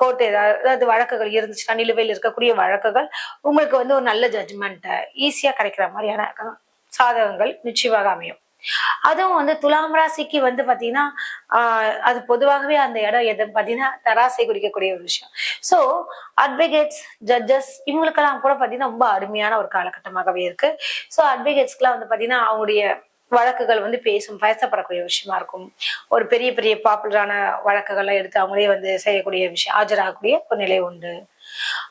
கோர்ட் ஏதாவது வழக்குகள் இருந்துச்சுன்னா, நிலுவையில் இருக்கக்கூடிய வழக்குகள் உங்களுக்கு வந்து ஒரு நல்ல ஜட்ஜ்மெண்ட் ஈஸியா கிடைக்கிற மாதிரியான சாதகங்கள் நிச்சயமாக அமையும். அதுவும் வந்து துலாம் ராசிக்கு வந்து பாத்தீங்கன்னா அது பொதுவாகவே அந்த இடம் எது பாத்தீங்கன்னா தராசை குறிக்கக்கூடிய ஒரு விஷயம். சோ அட்வொகேட்ஸ், ஜட்ஜஸ் இவங்களுக்கெல்லாம் கூட பாத்தீங்கன்னா ரொம்ப அருமையான ஒரு காலகட்டமாகவே இருக்கு. சோ அட்வொகேட்ஸ்க்குலாம் வந்து பாத்தீங்கன்னா அவங்களுடைய வழக்குகள் வந்து பேசப்படக்கூடிய விஷயமா இருக்கும். ஒரு பெரிய பெரிய பாப்புலரான வழக்குகள்லாம் எடுத்து அவங்களே வந்து செய்யக்கூடிய விஷயம், ஆஜராகக்கூடிய ஒரு நிலை உண்டு.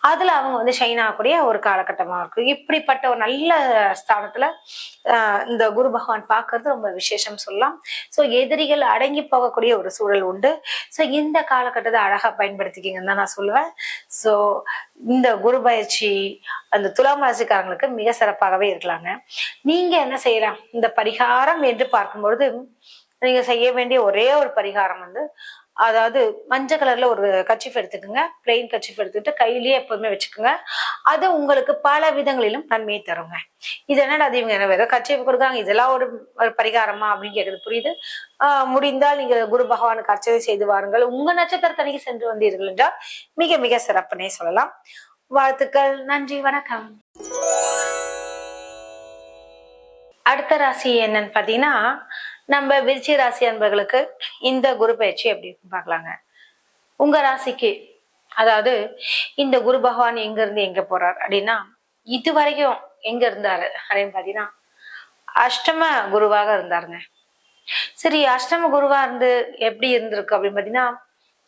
அதுல அவங்க வந்து ஷைன் ஆகக்கூடிய ஒரு காலகட்டமா இருக்கு. இப்படிப்பட்ட ஒரு நல்ல ஸ்தானத்துல இந்த குரு பகவான் பாக்குறது ரொம்ப விசேஷம் சொல்லலாம். சோ எதிரிகள் அடங்கி போகக்கூடிய ஒரு சூழல் உண்டு. சோ இந்த காலகட்டத்தை அழகா பயன்படுத்திக்கிங்கன்னு தான் நான் சொல்லுவேன். சோ இந்த குரு பயிற்சி அந்த துலாம் ராசிக்காரங்களுக்கு மிக சிறப்பாகவே இருக்கலாங்க. நீங்க என்ன செய்யலாம் இந்த பரிகாரம் என்று பார்க்கும்பொழுது, நீங்க செய்ய வேண்டிய ஒரே ஒரு பரிகாரம் வந்து, அதாவது மஞ்சள் கலர்ல ஒரு கர்ச்சீஃப் எடுத்துக்கோங்க. பிளெயின் கர்ச்சீஃப் எடுத்துக்கிட்டு கையிலேயே எப்போதுமே வச்சுக்கோங்க. அது உங்களுக்கு பல விதங்களிலும் நன்மையை தருங்க. இது என்னடா அது இவங்க என்ன கர்ச்சீஃப் கொடுக்குறாங்க, இதெல்லாம் ஒரு பரிகாரமா அப்படின்னு கேட்கறது புரியுது. முடிந்தால் நீங்க குரு பகவானுக்கு அர்ச்சனை செய்து வாருங்கள். உங்க நட்சத்திரத்தன்னைக்கு சென்று வந்தீர்கள் என்றால் மிக மிக சிறப்புனே சொல்லலாம். வாழ்த்துக்கள். நன்றி, வணக்கம். அடுத்த ராசி என்னன்னு பாத்தீங்கன்னா, நம்ம விருச்சிக ராசி அன்பர்களுக்கு இந்த குரு பயிற்சி எப்படி இருக்குன்னு பாக்கலாங்க. உங்க ராசிக்கு அதாவது இந்த குரு பகவான் எங்க இருந்து எங்க போறார் அப்படின்னா, இது வரைக்கும் எங்க இருந்தாரு அப்படின்னு பாத்தீங்கன்னா அஷ்டம குருவாக இருந்தாருங்க. சரி, அஷ்டம குருவா இருந்து எப்படி இருந்திருக்கு அப்படின்னு பாத்தீங்கன்னா,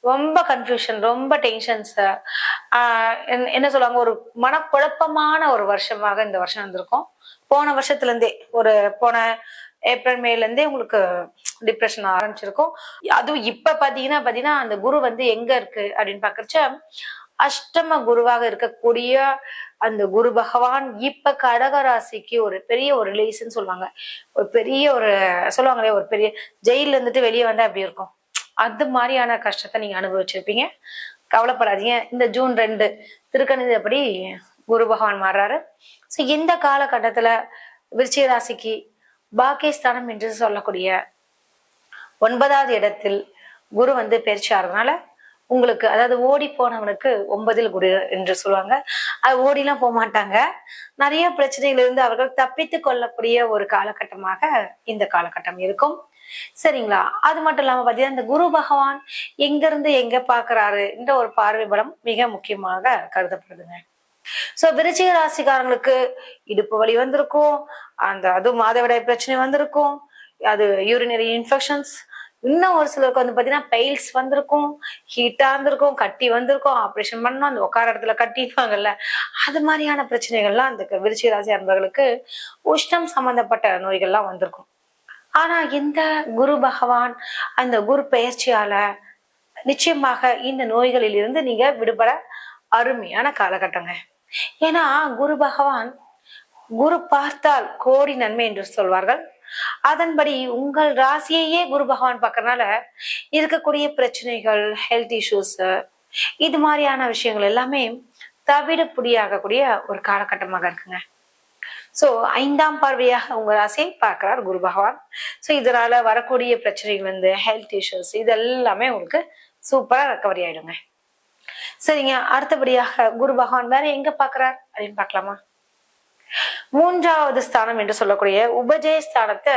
ரொம்ப கன்ஃபியூஷன், ரொம்ப டென்ஷன்ஸ், என்ன சொல்லுவாங்க, ஒரு மனக்குழப்பமான ஒரு வருஷமாக இந்த வருஷம் இருந்திருக்கும். போன வருஷத்துல இருந்தே போன ஏப்ரல் மேல இருந்தே உங்களுக்கு டிப்ரெஷன் ஆரம்பிச்சிருக்கும். அதுவும் இப்ப பாத்தீங்கன்னா அந்த குரு வந்து எங்க இருக்கு அப்படின்னு பாக்குறச்ச அஷ்டம குருவாக இருக்கக்கூடிய அந்த குரு பகவான் இப்ப கடக ராசிக்கு ஒரு பெரிய ஒரு ரிலீஸ்ன்னு சொல்லுவாங்க. ஒரு பெரிய ஒரு சொல்லுவாங்களே, ஒரு பெரிய ஜெயில இருந்துட்டு வெளியே வந்தா எப்படி இருக்கும், அது மாதிரியான கஷ்டத்தை நீங்க அனுபவிச்சிருப்பீங்க. கவலைப்படாதீங்க. இந்த ஜூன் 2 திருக்கணிதப்படி குரு பகவான் மாறுறாரு. சோ இந்த காலகட்டத்துல விருச்சிக ராசிக்கு பாக்கியஸ்தானம் என்று சொல்லக்கூடிய 9வது இடத்தில் குரு வந்து பயிற்சி ஆறதுனால உங்களுக்கு, அதாவது ஓடி போனவனுக்கு 9ல் குரு என்று சொல்லுவாங்க. அது ஓடிலாம் போக மாட்டாங்க. நிறைய பிரச்சனைகள் இருந்து அவர்கள் தப்பித்து கொள்ளக்கூடிய ஒரு காலகட்டமாக இந்த காலகட்டம் இருக்கும். சரிங்களா? அது மட்டும் இல்லாம பாத்தீங்கன்னா இந்த குரு பகவான் எங்க இருந்து எங்க பாக்குறாரு என்ற ஒரு பார்வை பலம் மிக முக்கியமாக கருதப்படுதுங்க. சோ விருச்சிக ராசிக்காரங்களுக்கு இடுப்பு வலி வந்திருக்கும், அதுவும் மாதவிடாய் பிரச்சனை வந்திருக்கும், அது யூரினரி இன்ஃபெக்ஷன்ஸ், இன்னும் ஒரு சிலருக்கு வந்து பாத்தீங்கன்னா பெயில்ஸ் வந்திருக்கும், ஹீட்டா இருந்திருக்கும், கட்டி வந்திருக்கும், ஆப்ரேஷன் பண்ணணும், அந்த உட்கார இடத்துல கட்டிடுவாங்கல்ல, அது மாதிரியான பிரச்சனைகள்லாம் அந்த விருச்சிக ராசி அன்பர்களுக்கு உஷ்ணம் சம்பந்தப்பட்ட நோய்கள்லாம் வந்திருக்கும். ஆனா இந்த குரு பகவான் அந்த குரு பெயர்ச்சியால நிச்சயமாக இந்த நோய்களில் இருந்து நீங்க விடுபட அருமையான காலகட்டங்க. ஏன்னா குரு பகவான், குரு பார்த்தால் கோடி நன்மை என்று சொல்வார்கள். அதன்படி உங்கள் ராசியையே குரு பகவான் பார்க்கறதுனால இருக்கக்கூடிய பிரச்சனைகள், ஹெல்த் இஷ்யூஸ், இது மாதிரியான விஷயங்கள் எல்லாமே தவிடுபொடியாகக்கூடிய ஒரு காலகட்டமாக இருக்குங்க. சோ 5ஆம் பார்வையாக உங்க ராசியை பார்க்கிறார் குரு பகவான். சோ இதனால வரக்கூடிய பிரச்சனைகள் வந்து ஹெல்த் இஷ்யூஸ் இது எல்லாமே உங்களுக்கு சூப்பரா ரெக்கவரி ஆயிடுங்க. சரிங்க, அடுத்தபடியாக குரு பகவான் வேற எங்க பாக்குறார் அப்படின்னு பாக்கலாமா? 3வது ஸ்தானம் என்று சொல்லக்கூடிய உபஜய ஸ்தானத்தை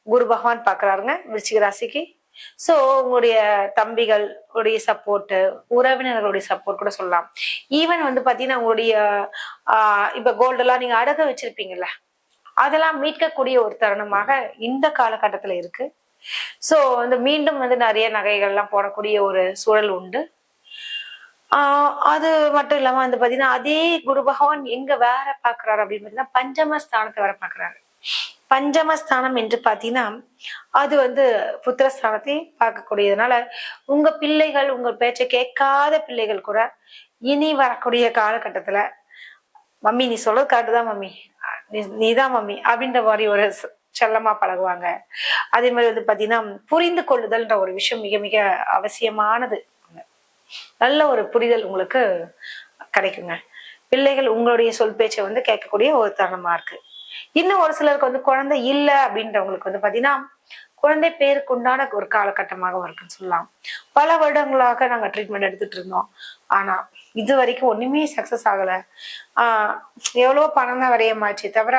குரு பகவான் பாக்குறாருங்க விருச்சிக ராசிக்கு. சோ உங்களுடைய தம்பிகள் உடைய சப்போர்ட், உறவினர்களுடைய சப்போர்ட் கூட சொல்லலாம். ஈவன் வந்து பாத்தீங்கன்னா உங்களுடைய இப்ப கோல்டு எல்லாம் நீங்க அடகு வச்சிருப்பீங்கல்ல, அதெல்லாம் மீட்கக்கூடிய ஒரு தருணமாக இந்த காலகட்டத்துல இருக்கு. சோ வந்து மீண்டும் வந்து நிறைய நகைகள் எல்லாம் போடக்கூடிய ஒரு சூழல் உண்டு. அது மட்டும் இல்லாம வந்து பாத்தீங்கன்னா அதே குரு பகவான் எங்க வேற பாக்குறாரு அப்படின்னு பாத்தீங்கன்னா பஞ்சமஸ்தானத்தை வேற பாக்குறாரு. பஞ்சமஸ்தானம் என்று பாத்தீங்கன்னா அது வந்து புத்திரஸ்தானத்தை பார்க்கக்கூடியதுனால உங்க பிள்ளைகள், உங்க பேச்சை கேட்காத பிள்ளைகள் கூட இனி வரக்கூடிய காலகட்டத்துல மம்மி நீ சொல்றது கரெக்டுதான் மம்மி, நீதான் மம்மி அப்படின்ற மாதிரி ஒரு செல்லமா பழகுவாங்க. அதே மாதிரி வந்து பாத்தீங்கன்னா புரிந்து கொள்ளுதல்ன்ற ஒரு விஷயம் மிக மிக அவசியமானது. நல்ல ஒரு புரிதல் உங்களுக்கு கிடைக்குங்க. பிள்ளைகள் உங்களுடைய சொல் பேச்சை வந்து கேட்கக்கூடிய ஒரு தருணமா இருக்கு. இன்னும் ஒரு சிலருக்கு வந்து குழந்தை இல்ல அப்படின்றவங்களுக்கு வந்து பாத்தீங்கன்னா குழந்தை பேருக்கு உண்டான ஒரு காலகட்டமாகவும் இருக்குன்னு சொல்லலாம். பல வருடங்களாக நாங்க ட்ரீட்மெண்ட் எடுத்துட்டு இருந்தோம், ஆனா இது வரைக்கும் ஒண்ணுமே சக்சஸ் ஆகல. எவ்வளவோ பணம் தான் விரயமாச்சு தவிர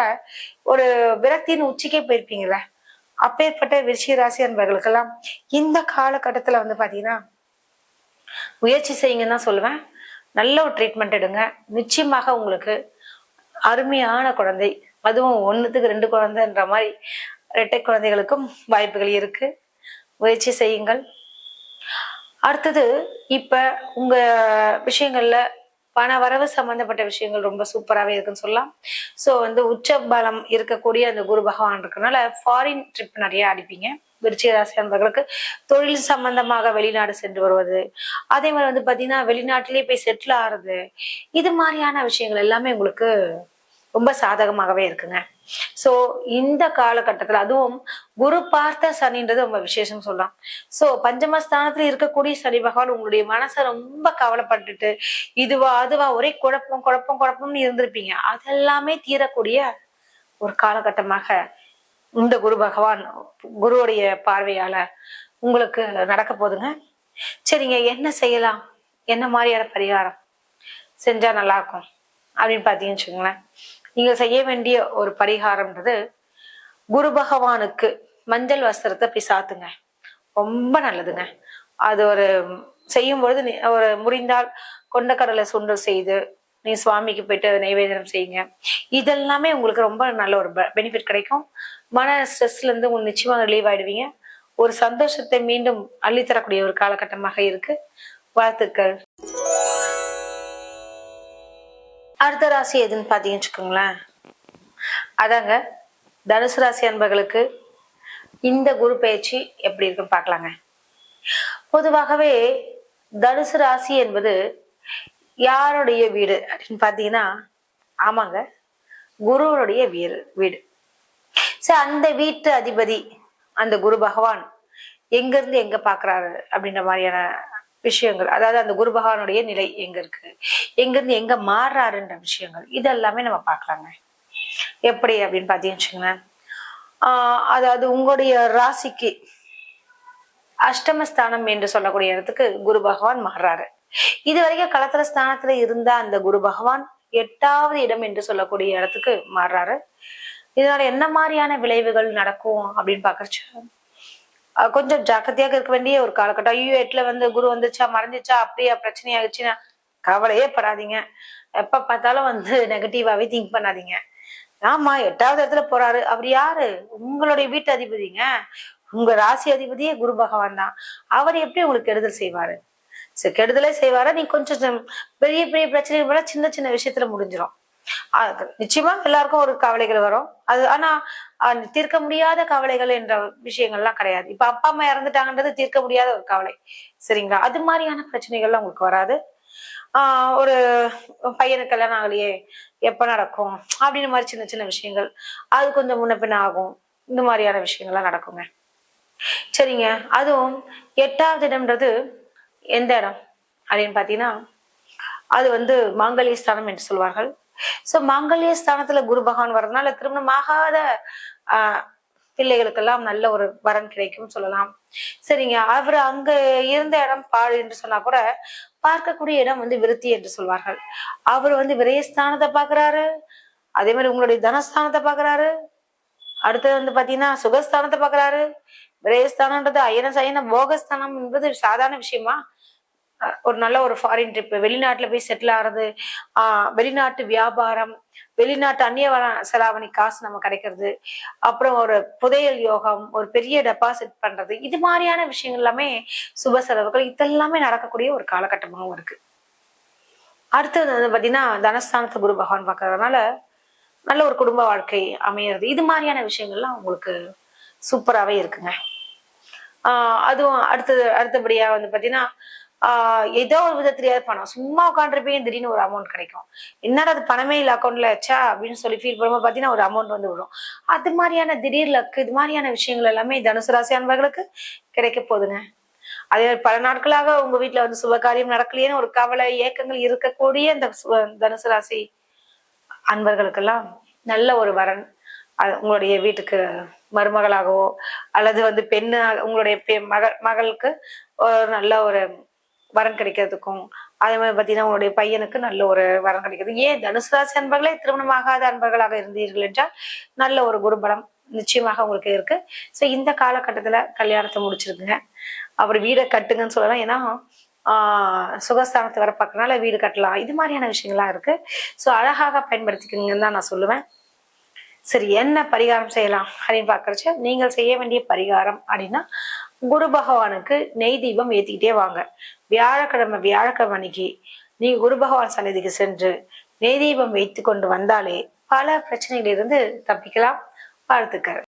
ஒரு விரக்தியின் உச்சிக்கே போயிருப்பீங்களே, அப்பேற்பட்ட விருச்சிக ராசி அன்பர்களுக்கெல்லாம் இந்த காலகட்டத்துல வந்து பாத்தீங்கன்னா முயற்சி செய்யுங்கன்னு தான் சொல்லுவேன். நல்ல ஒரு ட்ரீட்மெண்ட் எடுங்க. நிச்சயமாக உங்களுக்கு அருமையான குழந்தை, அதுவும் 1க்கு 2 குழந்தைன்ற மாதிரி இரட்டை குழந்தைகளுக்கும் வாய்ப்புகள் இருக்கு. முயற்சி செய்யுங்கள். அடுத்தது இப்ப உங்க விஷயங்கள்ல பண வரவு சம்பந்தப்பட்ட விஷயங்கள் ரொம்ப சூப்பராகவே இருக்குன்னு சொல்லலாம். ஸோ வந்து உச்ச பலம் இருக்கக்கூடிய அந்த குரு பகவான் இருக்கனால ஃபாரின் ட்ரிப் நிறைய அடிப்பீங்க. விருச்சிக ராசி அன்பர்களுக்கு தொழில் சம்பந்தமாக வெளிநாடு சென்று வருவது, அதே மாதிரி வந்து பாத்தீங்கன்னா வெளிநாட்டிலேயே போய் செட்டில் ஆறது, இது மாதிரியான விஷயங்கள் எல்லாமே உங்களுக்கு ரொம்ப சாதகமாகவே இருக்குங்க. சோ இந்த காலகட்டத்துல அதுவும் குரு பார்த்த சனின்றது ரொம்ப விசேஷம் சொல்லலாம். சோ பஞ்சமஸ்தானத்துல இருக்கக்கூடிய சனி பகவான் உங்களுடைய மனசை ரொம்ப கவலைப்பட்டுட்டு இதுவா அதுவா ஒரே குழப்பம் குழப்பம் குழப்பம்னு இருந்திருப்பீங்க. அதெல்லாமே தீரக்கூடிய ஒரு காலகட்டமாக இந்த குரு பகவான் குருவுடைய பார்வையால உங்களுக்கு நடக்க போதுங்க. சரிங்க, என்ன செய்யலாம், என்ன மாதிரியான பரிகாரம் செஞ்சா நல்லா இருக்கும் அப்படின்னு பாத்தீங்கன்னு வச்சுக்கோங்களேன். நீங்க செய்ய வேண்டிய ஒரு பரிகாரம்ன்றது குரு பகவானுக்கு மஞ்சள் வஸ்திரத்தை போய் சாத்துங்க. ரொம்ப நல்லதுங்க. அது ஒரு செய்யும் பொழுது ஒரு முடிந்தால் கொண்டக்கடலை சுண்டல் செய்து நீ சுவாமிக்கு போயிட்டு நைவேதனம் செய்யுங்க. இதெல்லாமே உங்களுக்கு ரொம்ப நல்ல ஒரு பெனிஃபிட் கிடைக்கும். மன ஸ்ட்ரெஸ்ல இருந்து உங்களுக்கு நிச்சயமா ரிலீவ் ஆயிடுவீங்க. ஒரு சந்தோஷத்தை மீண்டும் அள்ளித்தரக்கூடிய ஒரு காலகட்டமாக இருக்கு. வாழ்த்துக்கள். அடுத்த ராசி எதுன்னு பாத்தீங்கன்னு வச்சுக்கோங்களேன். அதாங்க தனுசு ராசி அன்பர்களுக்கு இந்த குரு பயிற்சி எப்படி இருக்குன்னு பாக்கலாங்க. பொதுவாகவே தனுசு ராசி என்பது யாருடைய வீடு அப்படின்னு பாத்தீங்கன்னா, ஆமாங்க, குருவனுடைய வீடு. சரி, அந்த வீட்டு அதிபதி அந்த குரு பகவான் எங்க இருந்து எங்க பாக்குறாரு அப்படின்ற மாதிரியான விஷயங்கள், அதாவது அந்த குரு பகவானுடைய நிலை எங்க இருக்கு, எங்க இருந்து எங்க மாறுறாருன்ற விஷயங்கள், இதெல்லாமே நம்ம பாக்கலாங்க. எப்படி அப்படின்னு பாத்தீங்கன்னு வச்சுக்கோங்களேன். அதாவது உங்களுடைய ராசிக்கு அஷ்டமஸ்தானம் என்று சொல்லக்கூடிய இடத்துக்கு குரு பகவான் மாறுறாரு. இது வரைக்கும் களத்திர ஸ்தானத்துல இருந்த அந்த குரு பகவான் 8வது இடம் என்று சொல்லக்கூடிய இடத்துக்கு மாறுறாரு. இதனால என்ன மாதிரியான விளைவுகள் நடக்கும் அப்படின்னு பாக்குறச்சு கொஞ்சம் ஜாக்கிரதையாக இருக்க வேண்டிய ஒரு காலகட்டம். ஐயோ 8ல வந்து குரு வந்துச்சா மறைஞ்சிச்சா அப்படியே பிரச்சனை ஆயிடுச்சுன்னா கவலையே படாதீங்க. எப்ப பார்த்தாலும் வந்து நெகட்டிவாவே திங்க் பண்ணாதீங்க. ஆமா 8வது இடத்துல போறாரு, அவர் யாரு, உங்களுடைய வீட்டு அதிபதிங்க. உங்க ராசி அதிபதியே குரு பகவான் தான். அவர் எப்படி உங்களுக்கு கெடுதல் செய்வாரு? சரி, கெடுதலே செய்வாரா? நீ கொஞ்சம் பெரிய பெரிய பிரச்சனைகள் போல சின்ன சின்ன விஷயத்துல முடிஞ்சிடும். நிச்சயமா எல்லாருக்கும் ஒரு கவலைகள் வரும். அது ஆனா தீர்க்க முடியாத கவலைகள் என்ற விஷயங்கள்லாம் கிடையாது. இப்ப அப்பா அம்மா இறந்துட்டாங்கன்றது தீர்க்க முடியாத ஒரு கவலை, சரிங்களா? அது மாதிரியான பிரச்சனைகள்லாம் உங்களுக்கு வராது. ஒரு பையனுக்கு கல்யாணம் ஆகலையே, எப்ப நடக்கும் அப்படின்னு மாதிரி சின்ன சின்ன விஷயங்கள், அது கொஞ்சம் முன்ன பின்ன ஆகும். இந்த மாதிரியான விஷயங்கள்லாம் நடக்குங்க. சரிங்க, அதுவும் 8வது இடம்ன்றது எந்த இடம் அப்படின்னு பாத்தீங்கன்னா, அது வந்து மாங்கல்ய ஸ்தானம் என்று சொல்வார்கள். சோ மாங்கல்ய ஸ்தானத்துல குரு பகவான் வர்றதுனால திருமணம் ஆகாத பிள்ளைகளுக்கெல்லாம் நல்ல ஒரு வரன் கிடைக்கும் சொல்லலாம். சரிங்க, அவர் அங்க இருந்த இடம் பாடு என்று சொன்னா கூட பார்க்கக்கூடிய இடம் வந்து விருத்தி என்று சொல்வார்கள். அவர் வந்து விரயஸ்தானத்தை பாக்குறாரு, அதே மாதிரி உங்களுடைய தனஸ்தானத்தை பாக்குறாரு, அடுத்தது வந்து பாத்தீங்கன்னா சுகஸ்தானத்தை பாக்குறாரு. விரயஸ்தானம்ன்றது அயன சயன போகஸ்தானம் என்பது சாதாரண விஷயமா? ஒரு நல்ல ஒரு ஃபாரின் ட்ரிப், வெளிநாட்டுல போய் செட்டில் ஆறது, வெளிநாட்டு வியாபாரம், வெளிநாட்டு அந்நிய செலாவணி காசு நம்ம கிடைக்கிறது, அப்புறம் ஒரு புதையல் யோகம், ஒரு பெரிய டெபாசிட் பண்றது, இது மாதிரியான விஷயங்கள் எல்லாமே சுப செலவுகள் இதெல்லாமே நடக்கக்கூடிய ஒரு காலகட்டமாகவும் இருக்கு. அடுத்தது வந்து பாத்தீங்கன்னா தனஸ்தானத்து குரு பகவான் பாக்குறதுனால நல்ல ஒரு குடும்ப வாழ்க்கை அமையிறது, இது மாதிரியான விஷயங்கள்லாம் உங்களுக்கு சூப்பராகவே இருக்குங்க. அதுவும் அடுத்தபடியா வந்து பாத்தீங்கன்னா ஏதோ ஒரு விதத்திலேயே பணம் சும்மா உட்காந்துருப்பீங்க, திடீர்னு ஒரு அமௌண்ட் கிடைக்கும். என்னடா அது பணமே இல்லை அக்கௌண்ட்ல வச்சா அப்படின்னு சொல்லி ஃபீல் பண்ணும்போது பாத்தீங்கன்னா ஒரு அமௌண்ட் வந்து விடும். அது மாதிரியான திடீர் லக்கு, இது மாதிரியான விஷயங்கள் எல்லாமே தனுசு ராசி அன்பர்களுக்கு கிடைக்க போகுதுங்க. அதே பல நாட்களாக உங்க வீட்டுல வந்து சுபகாரியம் நடக்கலையேன்னு ஒரு கவலை ஏக்கங்கள் இருக்கக்கூடிய இந்த தனுசு ராசி அன்பர்களுக்கெல்லாம் நல்ல ஒரு வரன் உங்களுடைய வீட்டுக்கு மருமகளாகவோ அல்லது வந்து பெண்ணு உங்களுடைய மகளுக்கு ஒரு நல்ல ஒரு வரன் கிடைக்கிறதுக்கும், அதே மாதிரி பாத்தீங்கன்னா உங்களுடைய பையனுக்கு நல்ல ஒரு வரன் கிடைக்கிறது. ஏன் தனுசு ராசி அன்பர்களே திருமணமாகாத அன்பர்களாக இருந்தீர்கள் என்றால் நல்ல ஒரு குருபலம் நிச்சயமாக உங்களுக்கு இருக்கு. ஸோ இந்த காலகட்டத்துல கல்யாணத்தை முடிச்சிருக்குங்க. அப்புறம் வீடை கட்டுங்கன்னு சொல்லலாம். ஏன்னா சுகஸ்தானத்தை வர பார்க்கறனால வீடு கட்டலாம். இது மாதிரியான விஷயங்கள்லாம் இருக்கு. ஸோ அழகாக பயன்படுத்திக்கணுங்கன்னு தான் நான் சொல்லுவேன். சரி, என்ன பரிகாரம் செய்யலாம் அப்படின்னு பாக்குறச்ச, நீங்கள் செய்ய வேண்டிய பரிகாரம் அப்படின்னா, குரு பகவானுக்கு நெய் தீபம் ஏத்திக்கிட்டே வாங்க. வியாழக்கிழமை அன்னைக்கு நீங்க குரு பகவான் சன்னதிக்கு சென்று நெய் தீபம் வைத்து கொண்டு வந்தாலே பல பிரச்சனைகளிலிருந்து தப்பிக்கலாம். வாழ்த்துக்கள்.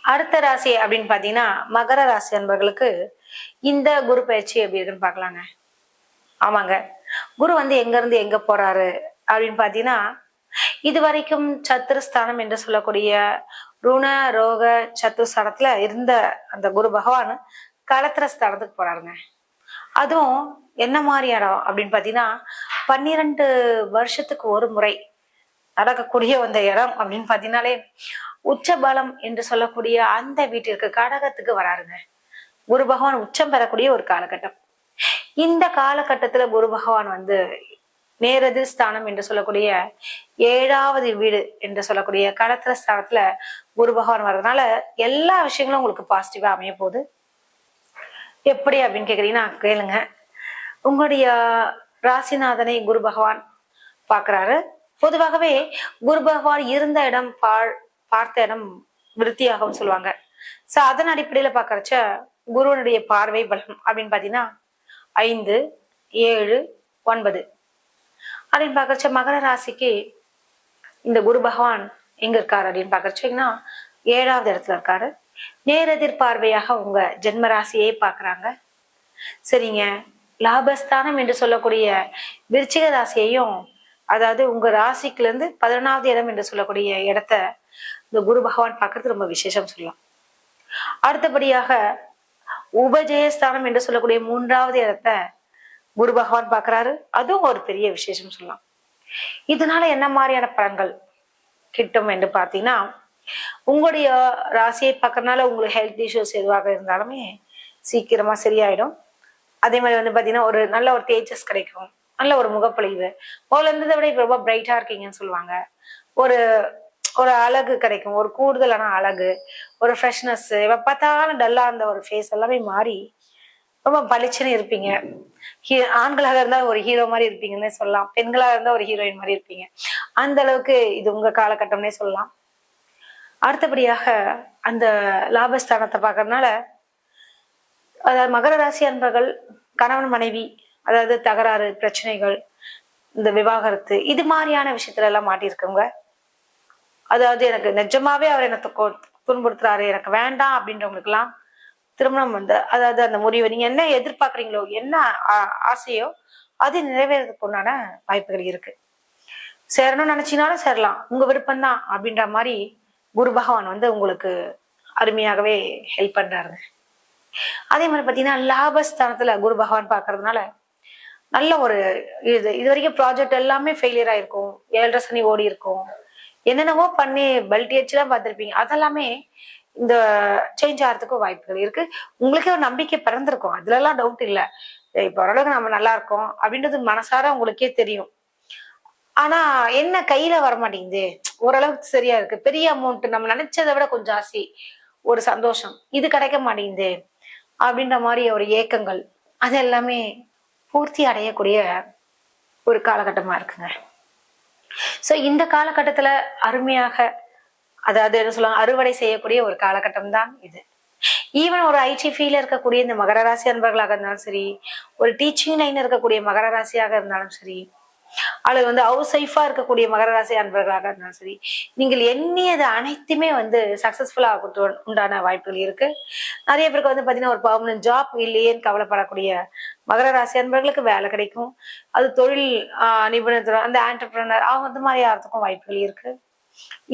அடுத்த ராசி அப்படின்னு பாத்தீங்கன்னா மகர ராசி அன்பர்களுக்கு இந்த குரு பயிற்சி எப்படி இருக்குன்னு பாக்கலாங்க. ஆமாங்க, குரு எங்க இருந்து எங்க போறாரு அப்படின்னு பாத்தீங்கன்னா, இது வரைக்கும் சத்துருஸ்தானம் என்று சொல்லக்கூடிய ருண ரோக சத்துருஸ்தானத்துல இருந்த அந்த குரு பகவான் களத்திர ஸ்தானத்துக்கு போறாருங்க. அதுவும் என்ன மாதிரி இடம் அப்படின்னு பாத்தீங்கன்னா, 12 வருஷத்துக்கு ஒரு முறை நடக்கக்கூடிய அந்த இடம் அப்படின்னு பாத்தீங்கன்னாலே உச்ச பலம் என்று சொல்லக்கூடிய அந்த வீட்டிற்கு கடகத்துக்கு வராருங்க. குரு பகவான் உச்சம் பெறக்கூடிய ஒரு காலகட்டம். இந்த காலகட்டத்துல குரு பகவான் நேரதிர் ஸ்தானம் என்று சொல்லக்கூடிய 7வது வீடு என்று சொல்லக்கூடிய களத்திர ஸ்தானத்துல குரு பகவான் வர்றதுனால எல்லா விஷயங்களும் உங்களுக்கு பாசிட்டிவா அமைய போகுது. எப்படி அப்படின்னு கேக்குறீங்கன்னா கேளுங்க. உங்களுடைய ராசிநாதனை குரு பகவான் பாக்குறாரு. பொதுவாகவே குரு பகவான் இருந்த இடம் பார்த்த இடம் விருத்தியாகவும் சொல்லுவாங்க. சோ அதன் அடிப்படையில பாக்குறச்ச குருவனுடைய பார்வை பலம் அப்படின்னு பாத்தீங்கன்னா 5, 7, 9 அப்படின்னு பாக்குறச்ச மகர ராசிக்கு இந்த குரு பகவான் எங்க இருக்காரு அப்படின்னு பாக்குறச்சீங்கன்னா 7வது இடத்துல இருக்காரு. நேரெதிர் பார்வையாக உங்க ஜென்ம ராசியே பாக்குறாங்க. சரிங்க, லாபஸ்தானம் என்று சொல்லக்கூடிய விருச்சிக ராசியையும், அதாவது உங்க ராசிக்குல இருந்து 11வது இடம் என்று சொல்லக்கூடிய இடத்த இந்த குரு பகவான் பாக்குறது ரொம்ப விசேஷம் சொல்லலாம். அடுத்தபடியாக உபஜயஸ்தானம் என்று சொல்லக்கூடிய 3வது இடத்த குரு பகவான் பாக்குறாரு. அதுவும் ஒரு பெரிய விசேஷம் சொல்லலாம். இதனால என்ன மாதிரியான பலன்கள் கிட்டும் என்று பாத்தீங்கன்னா, உங்களுடைய ராசியை பார்க்கறதுனால உங்களுக்கு ஹெல்த் இஷ்யூஸ் எதுவாக இருந்தாலுமே சீக்கிரமா சரியாயிடும். அதே மாதிரி பாத்தீங்கன்னா ஒரு நல்ல ஒரு தேஜஸ் கிடைக்கும், நல்ல ஒரு முகப்பொழிவு. முதல்ல இருந்ததை விட இப்ப ரொம்ப பிரைட்டா இருக்கீங்கன்னு சொல்லுவாங்க. ஒரு ஒரு அழகு கிடைக்கும், ஒரு கூடுதலான அழகு, ஒரு ஃப்ரெஷ்னஸ். இப்ப பார்த்தாலும் டல்லா இருந்த ஒரு ஃபேஸ் எல்லாமே மாறி ரொம்ப பளிச்சுன்னு இருப்பீங்க. ஆண்களாக இருந்தா ஒரு ஹீரோ மாதிரி இருப்பீங்கன்னே சொல்லலாம், பெண்களாக இருந்தா ஒரு ஹீரோயின் மாதிரி இருப்பீங்க. அந்த அளவுக்கு இது உங்க காலகட்டம்னே சொல்லலாம். அடுத்தபடியாக அந்த லாபஸ்தானத்தை பார்க்கறதுனால, அதாவது மகர ராசி அன்பர்கள் கணவன் மனைவி, அதாவது தகராறு பிரச்சனைகள், இந்த விவாகரத்து, இது மாதிரியான விஷயத்துல எல்லாம் மாட்டிருக்கவங்க, அதாவது எனக்கு நிஜமாவே அவர் என்ன துன்புறுத்துறாரு, எனக்கு வேண்டாம் அப்படின்றவங்களுக்கு எல்லாம் திருமணம் அதாவது அந்த முடிவை நீங்க என்ன எதிர்பார்க்குறீங்களோ, என்ன ஆசையோ அது நிறைவேறதுக்கு உண்டான வாய்ப்புகள் இருக்கு. சேரணும்னு நினைச்சினாலும் சேரலாம், உங்க விருப்பம்தான் அப்படின்ற மாதிரி குரு பகவான் உங்களுக்கு அருமையாகவே ஹெல்ப் பண்றாருங்க. அதே மாதிரி பாத்தீங்கன்னா லாபஸ்தானத்துல குரு பகவான் பாக்குறதுனால நல்ல ஒரு இது வரைக்கும் ப்ராஜெக்ட் எல்லாமே ஃபெயிலியர் ஆயிருக்கும், 7.5 சனி ஓடி இருக்கும், என்னென்னவோ பண்ணி பெல்ட் எல்லாம் பார்த்திருப்பீங்க, அதெல்லாமே இந்த சேஞ்ச் ஆகிறதுக்கும் வாய்ப்புகள் இருக்கு. உங்களுக்கே ஒரு நம்பிக்கை பிறந்திருக்கும், அதுல எல்லாம் டவுட் இல்லை. இப்ப ஓரளவுக்கு நம்ம நல்லா இருக்கோம் அப்படின்றது மனசார உங்களுக்கே தெரியும். ஆனா என்ன கையில வரமாட்டேங்குது, ஓரளவுக்கு சரியா இருக்கு, பெரிய அமௌண்ட் நம்ம நினைச்சதை விட கொஞ்சம் ஜாஸ்தி ஒரு சந்தோஷம் இது கிடைக்க மாட்டேங்குது அப்படின்ற மாதிரி ஒரு ஏக்கங்கள், அது எல்லாமே பூர்த்தி அடையக்கூடிய ஒரு காலகட்டமா இருக்குங்க. சோ இந்த காலகட்டத்துல அருமையாக, அதாவது என்ன சொல்லுவாங்க, அறுவடை செய்யக்கூடிய ஒரு காலகட்டம் தான் இது. ஈவன் ஒரு ஐடி ஃபீல்ட்ல இருக்கக்கூடிய இந்த மகர ராசி அன்பர்களாக இருந்தாலும் சரி, ஒரு டீச்சிங் லைன் இருக்கக்கூடிய மகர ராசியாக இருந்தாலும் சரி, அல்லது ஹவுஸ் ஒய்ஃபா இருக்கக்கூடிய மகர ராசி அன்பர்களாக இருந்தாலும் சரி, நீங்கள் எண்ணியது அனைத்துமே சக்சஸ்ஃபுல்லா உண்டான வாய்ப்புகள் இருக்கு. நிறைய பேருக்கு பாத்தீங்கன்னா ஒரு பர்மனன்ட் ஜாப் இல்லையேன்னு கவலைப்படக்கூடிய மகர ராசி அன்பர்களுக்கு வேலை கிடைக்கும். அது தொழில் நிபுணத்துவம், அந்த ஆண்டர்பிரனர் அவங்க மாதிரி ஆகிறதுக்கும் வாய்ப்புகள் இருக்கு.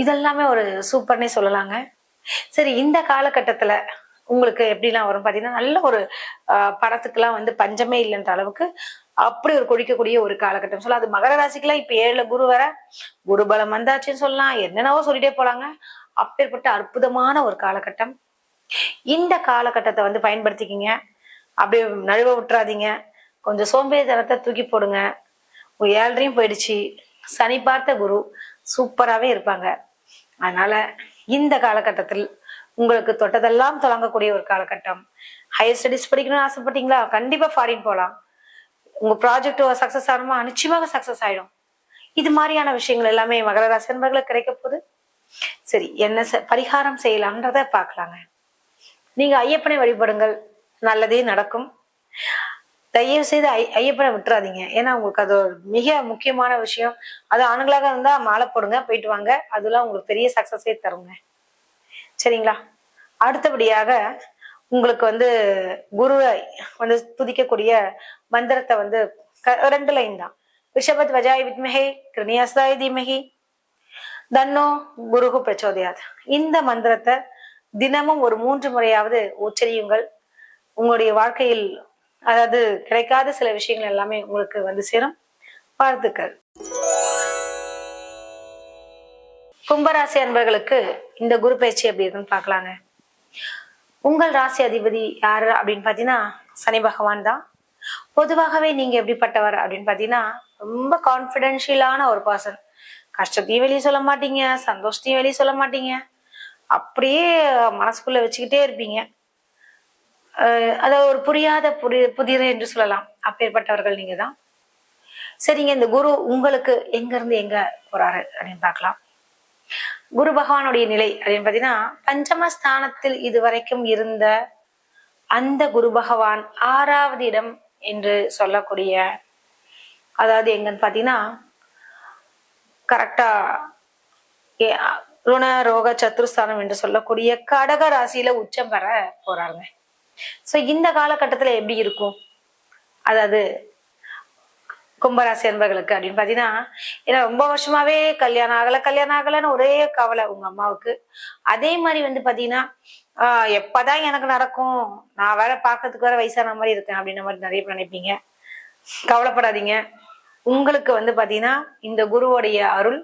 இதெல்லாமே ஒரு சூப்பர்னே சொல்லலாங்க. சரி, இந்த காலகட்டத்துல உங்களுக்கு எப்படிலாம் வரும் பாத்தீங்கன்னா, நல்ல ஒரு பணத்துக்கெல்லாம் பஞ்சமே இல்லைன்ற அளவுக்கு அப்படி ஒரு கொடிக்கக்கூடிய ஒரு காலகட்டம் சொல்லலாம். அது மகர ராசிக்கெல்லாம் இப்ப 7ல குரு வர குரு பலம் வந்தாச்சுன்னு சொல்லலாம், என்னென்னவோ சொல்லிட்டே போலாங்க. அப்பேற்பட்ட அற்புதமான ஒரு காலகட்டம். இந்த காலகட்டத்தை பயன்படுத்திக்கிங்க, அப்படியே நழுவ விட்டுறாதீங்க. கொஞ்சம் சோம்பேறித்தனத்தை தூக்கி போடுங்க. 7ரையும் போயிடுச்சு, சனி பார்த்த குரு, சூப்பராகவே இருப்பாங்க. அதனால இந்த காலகட்டத்தில் உங்களுக்கு தொட்டதெல்லாம் தொடங்கக்கூடிய ஒரு காலகட்டம். ஹையர் ஸ்டடிஸ் படிக்கணும்னு ஆசைப்பட்டீங்களா? கண்டிப்பா ஃபாரின் போகலாம். உங்க ப்ராஜெக்ட் சக்சஸ் ஆகணுமா? நிச்சயமாக சக்சஸ் ஆயிடும். இது மாதிரியான விஷயங்கள் எல்லாமே மகர ராசி அன்பர்களுக்கு கிடைக்க போகுது. சரி, என்ன பரிகாரம் செய்யலாம்ன்றத பாக்கலாங்க. நீங்க ஐயப்பனை வழிபடுங்கள், நல்லதே நடக்கும். தயவு செய்து ஐயப்பனை விட்டுறாதீங்க. ஏன்னா உங்களுக்கு அது ஒரு மிக முக்கியமான விஷயம். அது ஆண்களாக இருந்தா மாலை போடுங்க, போயிட்டு வாங்க. அதெல்லாம் உங்களுக்கு பெரிய சக்சஸே தருங்க. சரிங்களா? அடுத்தபடியாக உங்களுக்கு குருவை துதிக்கக்கூடிய மந்திரத்தை 2 லைன் தான். ரிஷபத் வஜாய் வித்மஹே கிருணியஸ்தாய் தீமஹி தன்னோ குருகு பிரச்சோதயாத். இந்த மந்திரத்தை தினமும் ஒரு 3 முறையாவது உச்சரியுங்கள். உங்களுடைய வாழ்க்கையில் கிடைக்காத சில விஷயங்கள் எல்லாமே உங்களுக்கு சேரும். வாழ்த்துக்கள். கும்பராசி அன்பர்களுக்கு இந்த குரு பயிற்சி எப்படி இருக்குன்னு பாக்கலாங்க. உங்கள் ராசி அதிபதி யாரு அப்படின்னு பாத்தீங்கன்னா சனி பகவான் தான். பொதுவாகவே நீங்க எப்படிப்பட்டவர் அப்படின்னு பாத்தீங்கன்னா ரொம்ப கான்பிடென்ஷியலான ஒரு பர்சன். கஷ்டத்தையும் வெளியே சொல்ல மாட்டீங்க, சந்தோஷத்தையும் வெளியே சொல்ல மாட்டீங்க, அப்படியே மனசுக்குள்ள வச்சுக்கிட்டே இருப்பீங்க. ஒரு புரியாத புதிர் என்று சொல்லலாம். அப்பேற்பட்டவர்கள் நீங்க தான். சரிங்க, இந்த குரு உங்களுக்கு எங்க இருந்து எங்க போறாரு அப்படின்னு பாக்கலாம். குரு பகவானுடைய நிலை அப்படின்னு பாத்தீங்கன்னா பஞ்சமஸ்தானத்தில் இதுவரைக்கும் இருந்த அந்த குரு பகவான் 6வது இடம் என்று சொல்லக்கூடிய, எங்கன்னு பாத்தீங்கன்னா கரெக்டா ருண ரோக சத்துருஸ்தானம் என்று சொல்லக்கூடிய கடக ராசியில உச்சம் பெற போறாருங்க. சோ இந்த காலகட்டத்துல எப்படி இருக்கும் கும்பராசி அன்பர்களுக்கு அப்படின்னு பாத்தீங்கன்னா, ஏன்னா ரொம்ப வருஷமாவே கல்யாணம் ஆகலன்னு ஒரே கவலை உங்க அம்மாவுக்கு. அதே மாதிரி பாத்தீங்கன்னா எப்பதான் எனக்கு நடக்கும், நான் வேற பாக்கிறதுக்கு வேற வயசான மாதிரி இருக்கேன் அப்படின்ற மாதிரி நிறைய பேர் நினைப்பீங்க. கவலைப்படாதீங்க. உங்களுக்கு பாத்தீங்கன்னா இந்த குருவுடைய அருள்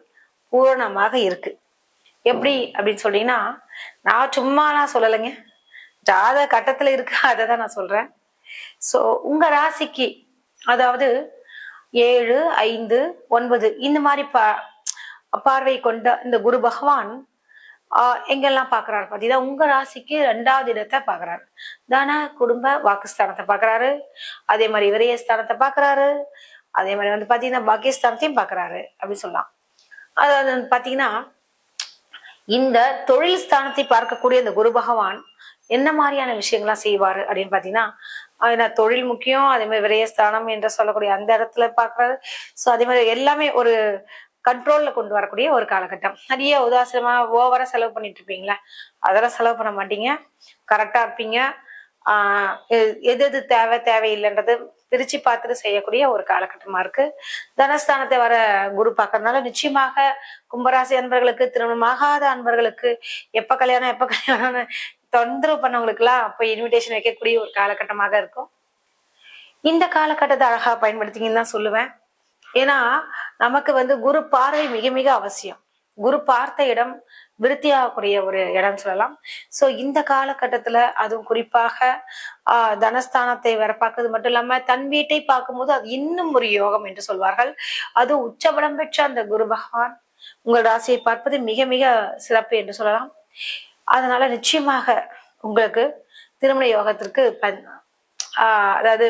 பூரணமாக இருக்கு. எப்படி அப்படின்னு சொல்றீங்கன்னா, நான் சும்மாலாம் சொல்லலைங்க, ஜாத கட்டத்துல இருக்கு, அததான் நான் சொல்றேன். சோ உங்க ராசிக்கு 7, 5, 9 இந்த மாதிரி பார்வை கொண்ட இந்த குரு பகவான் எங்கெல்லாம் பாக்குறாரு பாத்தீங்கன்னா உங்க ராசிக்கு 2வது இடத்தை பாக்குறாரு. தான குடும்ப வாக்குஸ்தானத்தை பாக்குறாரு. அதே மாதிரி விரயஸ்தானத்தை பாக்குறாரு. அதே மாதிரி பாத்தீங்கன்னா பாக்கியஸ்தானத்தையும் பாக்குறாரு அப்படின்னு சொல்லலாம். பாத்தீங்கன்னா இந்த தொழில் ஸ்தானத்தை பார்க்கக்கூடிய இந்த குரு பகவான் என்ன மாதிரியான விஷயங்கள்லாம் செய்வாரு அப்படின்னு பாத்தீங்கன்னா, தொழில் முக்கியம். அதே மாதிரி விரயஸ்தானம் என்று சொல்லக்கூடிய அந்த இடத்துல பாக்குறாரு. சோ அதே மாதிரி எல்லாமே ஒரு கண்ட்ரோல்ல கொண்டு வரக்கூடிய ஒரு காலகட்டம். நிறைய உதாசனமா ஓவரா செலவு பண்ணிட்டு இருப்பீங்களா, அதெல்லாம் செலவு பண்ண மாட்டீங்க. கரெக்டா இருப்பீங்க. எது தேவையில்லைன்றது பிரிச்சு பார்த்துட்டு செய்யக்கூடிய ஒரு காலகட்டமா இருக்கு. தனஸ்தானத்தை வர குரு பார்க்கறதுனால நிச்சயமாக கும்பராசி அன்பர்களுக்கு, திருமணமாகாத அன்பர்களுக்கு, எப்ப கல்யாணம்னு தொந்தரவு பண்ணவங்களுக்கு எல்லாம் அப்ப இன்விடேஷன் வைக்கக்கூடிய ஒரு காலகட்டமாக இருக்கும். இந்த காலகட்டத்தை அழகா பயன்படுத்திங்கன்னு தான் சொல்லுவேன். ஏன்னா நமக்கு குரு பார்வை மிக மிக அவசியம். குரு பார்த்த இடம் விருத்தியாகக்கூடிய ஒரு இடம் சொல்லலாம். சோ இந்த காலகட்டத்துல அதுவும் குறிப்பாக தனஸ்தானத்தை வேற பார்க்கறது மட்டும் இல்லாம தன் வீட்டை பார்க்கும்போது அது இன்னும் ஒரு யோகம் என்று சொல்வார்கள். அது உச்சபலம் பெற்ற அந்த குரு பகவான் உங்கள் ராசியை பார்ப்பது மிக மிக சிறப்பு என்று சொல்லலாம். அதனால நிச்சயமாக உங்களுக்கு திருமண யோகத்திற்கு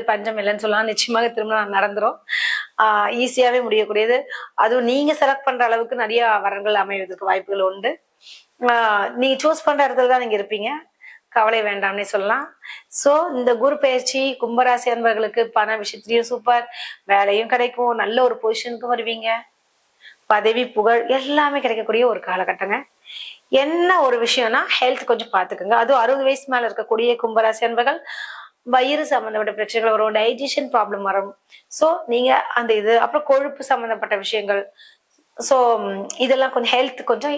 பஞ்சம் இல்லைன்னு சொல்லலாம். நிச்சயமாக திருமணம் நடந்துரும். ஈஸியாவே முடியக்கூடியது. அதுவும் நீங்க செலக்ட் பண்ற அளவுக்கு நிறைய வரங்கள் அமைவதற்கு வாய்ப்புகள் உண்டு. நீங்க சூஸ் பண்ற இடத்துலதான் நீங்க இருப்பீங்க. கவலை வேண்டாம்னே சொல்லலாம். சோ இந்த குரு பயிற்சி கும்பராசி அன்பர்களுக்கு பண விஷயத்திலையும் சூப்பர், வேலையும் கிடைக்கும், நல்ல ஒரு பொசிஷனுக்கும் வருவீங்க, பதவி புகழ் எல்லாமே கிடைக்கக்கூடிய ஒரு காலகட்டங்க. என்ன ஒரு விஷயம்னா ஹெல்த் கொஞ்சம் பாத்துக்கோங்க. அதுவும் 60 வயசு மேல இருக்கக்கூடிய கும்பராசி அன்பர்கள் வயிறு சம்பந்தப்பட்ட பிரச்சனைகள் வரும், டைஜஷன் ப்ராப்ளம் வரும். சோ நீங்க அந்த அப்புறம் கொழுப்பு சம்பந்தப்பட்ட விஷயங்கள், சோ இதெல்லாம் கொஞ்சம் ஹெல்த் கொஞ்சம்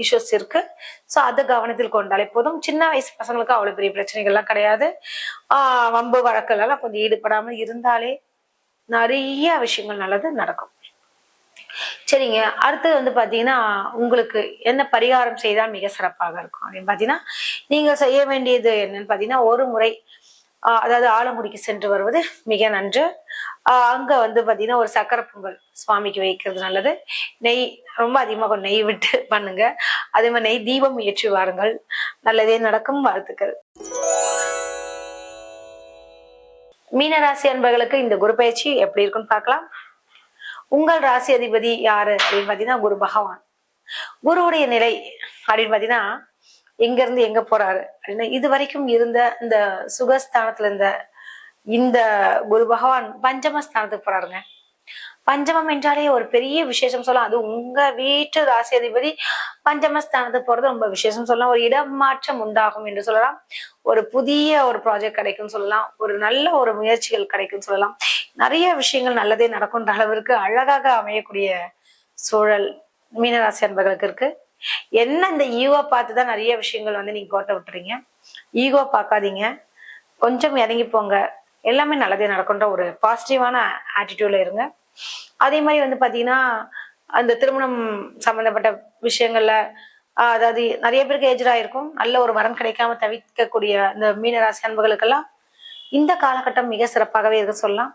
இஷ்யூஸ் இருக்கு. சோ அதை கவனத்தில் கொண்டாலே போதும். சின்ன வயசு பசங்களுக்கு அவ்வளவு பெரிய பிரச்சனைகள்லாம் கிடையாது. வம்பு வழக்குகள் எல்லாம் கொஞ்சம் ஈடுபடாமல் இருந்தாலே நிறைய விஷயங்கள் நல்லது நடக்கும். சரிங்க, அடுத்தது பாத்தீங்கன்னா உங்களுக்கு என்ன பரிகாரம் செய்தால் மிக சிறப்பாக இருக்கும் அப்படின்னு பாத்தீங்கன்னா, நீங்க செய்ய வேண்டியது என்னன்னு பாத்தீங்கன்னா, ஒரு முறை அதாவது ஆலங்குடிக்கு சென்று வருவது மிக நன்று. அங்க வந்து பாத்தீங்கன்னா ஒரு சக்கரை பொங்கல் சுவாமிக்கு வைக்கிறது நல்லது. நெய் ரொம்ப அதிகமாக நெய் விட்டு பண்ணுங்க. அதே மாதிரி நெய் தீபம் ஏற்றி வாருங்கள். நல்லதே நடக்கும். வாழ்த்துக்கள். மீனராசி அன்பர்களுக்கு இந்த குரு பயிற்சி எப்படி இருக்குன்னு பார்க்கலாம். உங்கள் ராசி அதிபதி யாரு அப்படின்னு பாத்தீங்கன்னா குரு பகவான். குருவுடைய நிலை அப்படின்னு பாத்தீங்கன்னா எங்க இருந்து எங்க போறாரு அப்படின்னா இது வரைக்கும் இருந்த இந்த சுகஸ்தானத்துல இருந்த இந்த குரு பகவான் பஞ்சமஸ்தானத்துக்கு போறாருங்க. பஞ்சமம் என்றாலே ஒரு பெரிய விசேஷம் சொல்லலாம். அது உங்க வீட்டு ராசி அதிபதி பஞ்சமஸ்தானத்துக்கு போறது ரொம்ப விசேஷம் சொல்லலாம். ஒரு இடமாற்றம் உண்டாகும் என்று சொல்லலாம். ஒரு புதிய ஒரு ப்ராஜெக்ட் கிடைக்கும் சொல்லலாம். ஒரு நல்ல ஒரு முயற்சிகள் கிடைக்கும் சொல்லலாம். நிறைய விஷயங்கள் நல்லதே நடக்கும்ன்ற அளவிற்கு அழகாக அமையக்கூடிய சூழல் மீனராசி அன்பர்களுக்கு இருக்கு. என்ன இந்த ஈகோ பார்த்துதான் நிறைய விஷயங்கள் வந்து நீங்க கோட்டை விட்டுறீங்க. ஈகோ பார்க்காதீங்க, கொஞ்சம் இறங்கி போங்க, எல்லாமே நல்லதே நடக்கும்ன்ற ஒரு பாசிட்டிவான ஆட்டிடியூட்ல இருங்க. அதே மாதிரி வந்து பாத்தீங்கன்னா அந்த திருமணம் சம்பந்தப்பட்ட விஷயங்கள்ல அதாவது நிறைய பேருக்கு ஏஜ்டா இருக்கும், நல்ல ஒரு வரன் கிடைக்காம தவிக்கக்கூடிய இந்த மீனராசி அன்புகளுக்கெல்லாம் இந்த காலகட்டம் மிக சிறப்பாகவே இருக்க சொல்லலாம்.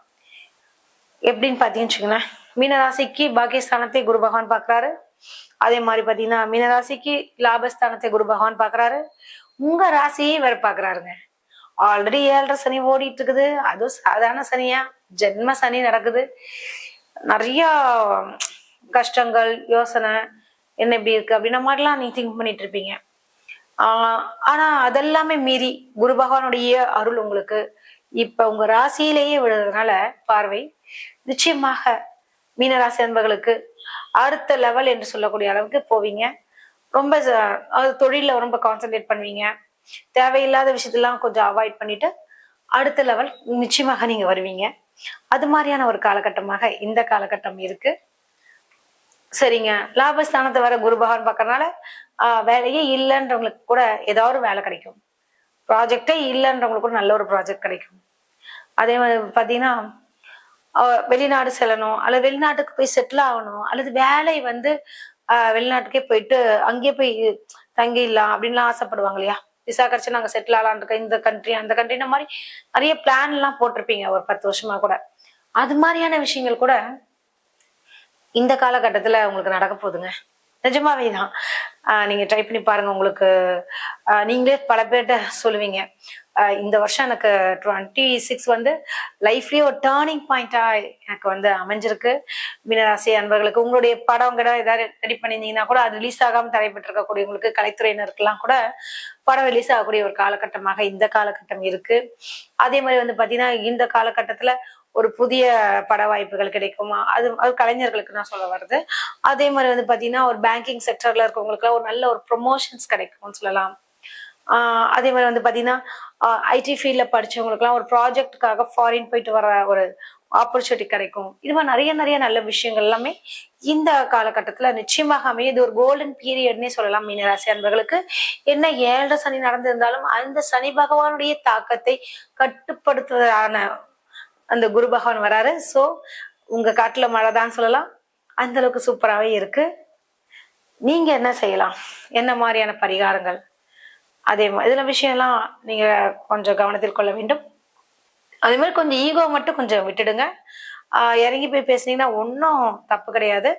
எப்படின்னு பாத்தீங்கன்னு வச்சுக்கோங்களேன், மீனராசிக்கு பாக்கியஸ்தானத்தை குரு பகவான் பாக்குறாரு. அதே மாதிரி பாத்தீங்கன்னா மீனராசிக்கு லாபஸ்தானத்தை குரு பகவான் பாக்குறாரு. உங்க ராசியே வேற பாக்குறாருங்க. ஆல்ரெடி 7.5 சனி ஓடிட்டு இருக்குது. அதுவும் சாதாரண சனியா, ஜென்ம சனி நடக்குது. நிறைய கஷ்டங்கள், யோசனை, என்ன இப்படி இருக்கு அப்படின்ன மாதிரிலாம் நீங்க திங்க் பண்ணிட்டு இருப்பீங்க. ஆனா அதெல்லாமே மீறி குரு பகவானுடைய அருள் உங்களுக்கு இப்ப உங்க ராசியிலேயே விழுறதுனால பார்வை நிச்சயமாக மீனராசி அன்பர்களுக்கு அடுத்த லெவல் என்று சொல்லக்கூடிய அளவுக்கு போவீங்க. ரொம்ப தொழில ரொம்ப கான்சென்ட்ரேட் பண்ணுவீங்க. தேவையில்லாத விஷயத்தெல்லாம் கொஞ்சம் அவாய்ட் பண்ணிட்டு அடுத்த லெவல் நிச்சயமாக நீங்க வருவீங்க. அது மாதிரியான ஒரு காலகட்டமாக இந்த காலகட்டம் இருக்கு. சரிங்க. லாபஸ்தானத்தை வர குரு பகவான் பார்க்கறதுனால வேலையே இல்லைன்றவங்களுக்கு கூட ஏதாவது ஒரு வேலை கிடைக்கும். ப்ராஜெக்டே இல்லைன்றவங்களுக்கு கூட நல்ல ஒரு ப்ராஜெக்ட் கிடைக்கும். அதே மாதிரி பாத்தீங்கன்னா வெளிநாடு செல்லணும், அல்லது வெளிநாட்டுக்கு போய் செட்டில் ஆகணும், அல்லது வேலை வந்து வெளிநாட்டுக்கே போயிட்டு அங்கேயே போய் தங்கிடலாம் அப்படின்லாம் ஆசைப்படுவாங்க இல்லையா. விசா கிடைச்சு நாங்க செட்டில் ஆகலான் இருக்க, இந்த கண்ட்ரி அந்த கண்ட்ரின மாதிரி நிறைய பிளான் எல்லாம் போட்டிருப்பீங்க ஒரு 10 வருஷமா கூட. அது மாதிரியான விஷயங்கள் கூட இந்த காலகட்டத்துல உங்களுக்கு நடக்க போகுதுங்க. நிஜமாவேதான். நீங்க ட்ரை பண்ணி பாருங்க. உங்களுக்கு நீங்களே பல பேர்கிட்ட சொல்லுவீங்க, இந்த வருஷம் எனக்கு 26 வந்து லைஃப்லயே ஒரு டேர்னிங் பாயிண்டா எனக்கு வந்து அமைஞ்சிருக்கு. மீனராசி அன்பர்களுக்கு உங்களுடைய படம் கிட்ட ஏதாவது ரெடி பண்ணியிருந்தீங்கன்னா கூட அது ரிலீஸ் ஆகாம தடைப்பட்டு இருக்கக்கூடியவங்களுக்கு, கலைத்துறையினருக்கெல்லாம் கூட படம் ரிலீஸ் ஆகக்கூடிய ஒரு காலகட்டமாக இந்த காலகட்டம் இருக்கு. அதே மாதிரி வந்து பாத்தீங்கன்னா இந்த காலகட்டத்துல ஒரு புதிய பட வாய்ப்புகள் கிடைக்குமா, அது கலைஞர்களுக்கு நான் சொல்ல வருது. அதே மாதிரி வந்து பாத்தீங்கன்னா ஒரு பேங்கிங் செக்டர்ல இருக்கவங்களுக்கு ஒரு நல்ல ஒரு ப்ரொமோஷன்ஸ் கிடைக்கும்னு சொல்லலாம். அதே மாதிரி வந்து பாத்தீங்கன்னா ஐடி ஃபீல்ட்ல படிச்சவங்களுக்கு எல்லாம் ஒரு ப்ராஜெக்டுக்காக ஃபாரின் போயிட்டு வர ஒரு ஆப்பர்ச்சுனிட்டி கிடைக்கும். இது மாதிரி நிறைய நிறைய நல்ல விஷயங்கள் எல்லாமே இந்த காலகட்டத்துல நிச்சயமாக அமையும். இது ஒரு கோல்டன் பீரியட்னே சொல்லலாம் மீனராசி அன்பர்களுக்கு. என்ன 7.5 சனி நடந்திருந்தாலும் அந்த சனி பகவானுடைய தாக்கத்தை கட்டுப்படுத்துவதான அந்த குரு பகவான் வராரு. சோ உங்க காட்டுல மழைதான் சொல்லலாம். அந்த அளவுக்கு சூப்பராகவே இருக்கு. நீங்க என்ன செய்யலாம், என்ன மாதிரியான பரிகாரங்கள், அதே மாதிரி இதுல விஷயம்லாம் நீங்க கொஞ்சம் கவனத்தில் கொள்ள வேண்டும். அதே மாதிரி கொஞ்சம் ஈகோ மட்டும் கொஞ்சம் விட்டுடுங்க. இறங்கி போய் பேசுனீங்கன்னா ஒன்றும் தப்பு கிடையாது.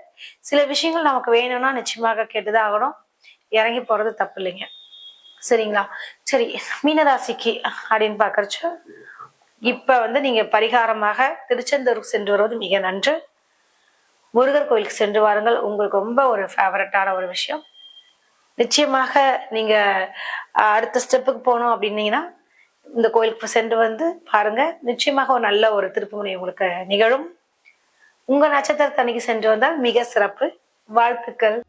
சில விஷயங்கள் நமக்கு வேணும்னா நிச்சயமாக கேட்டுதான் ஆகணும். இறங்கி போறது தப்பு இல்லைங்க. சரிங்களா? சரி, மீனராசிக்கு அப்படின்னு பாக்குறச்சு இப்ப வந்து நீங்க பரிகாரமாக திருச்செந்தூருக்கு சென்று வருவது மிக நன்று. முருகர் கோயிலுக்கு சென்று வாருங்கள். உங்களுக்கு ரொம்ப ஒரு ஃபேவரட்டான ஒரு விஷயம். நிச்சயமாக நீங்க அடுத்த ஸ்டெப்புக்கு போகணும் அப்படின்னீங்கன்னா இந்த கோயிலுக்கு சென்று வந்து பாருங்க. நிச்சயமாக ஒரு நல்ல ஒரு திருப்புமுனை உங்களுக்கு நிகழும். உங்க நட்சத்திரத்தை அன்னைக்கு சென்று வந்தால் மிக சிறப்பு. வாழ்த்துக்கள்.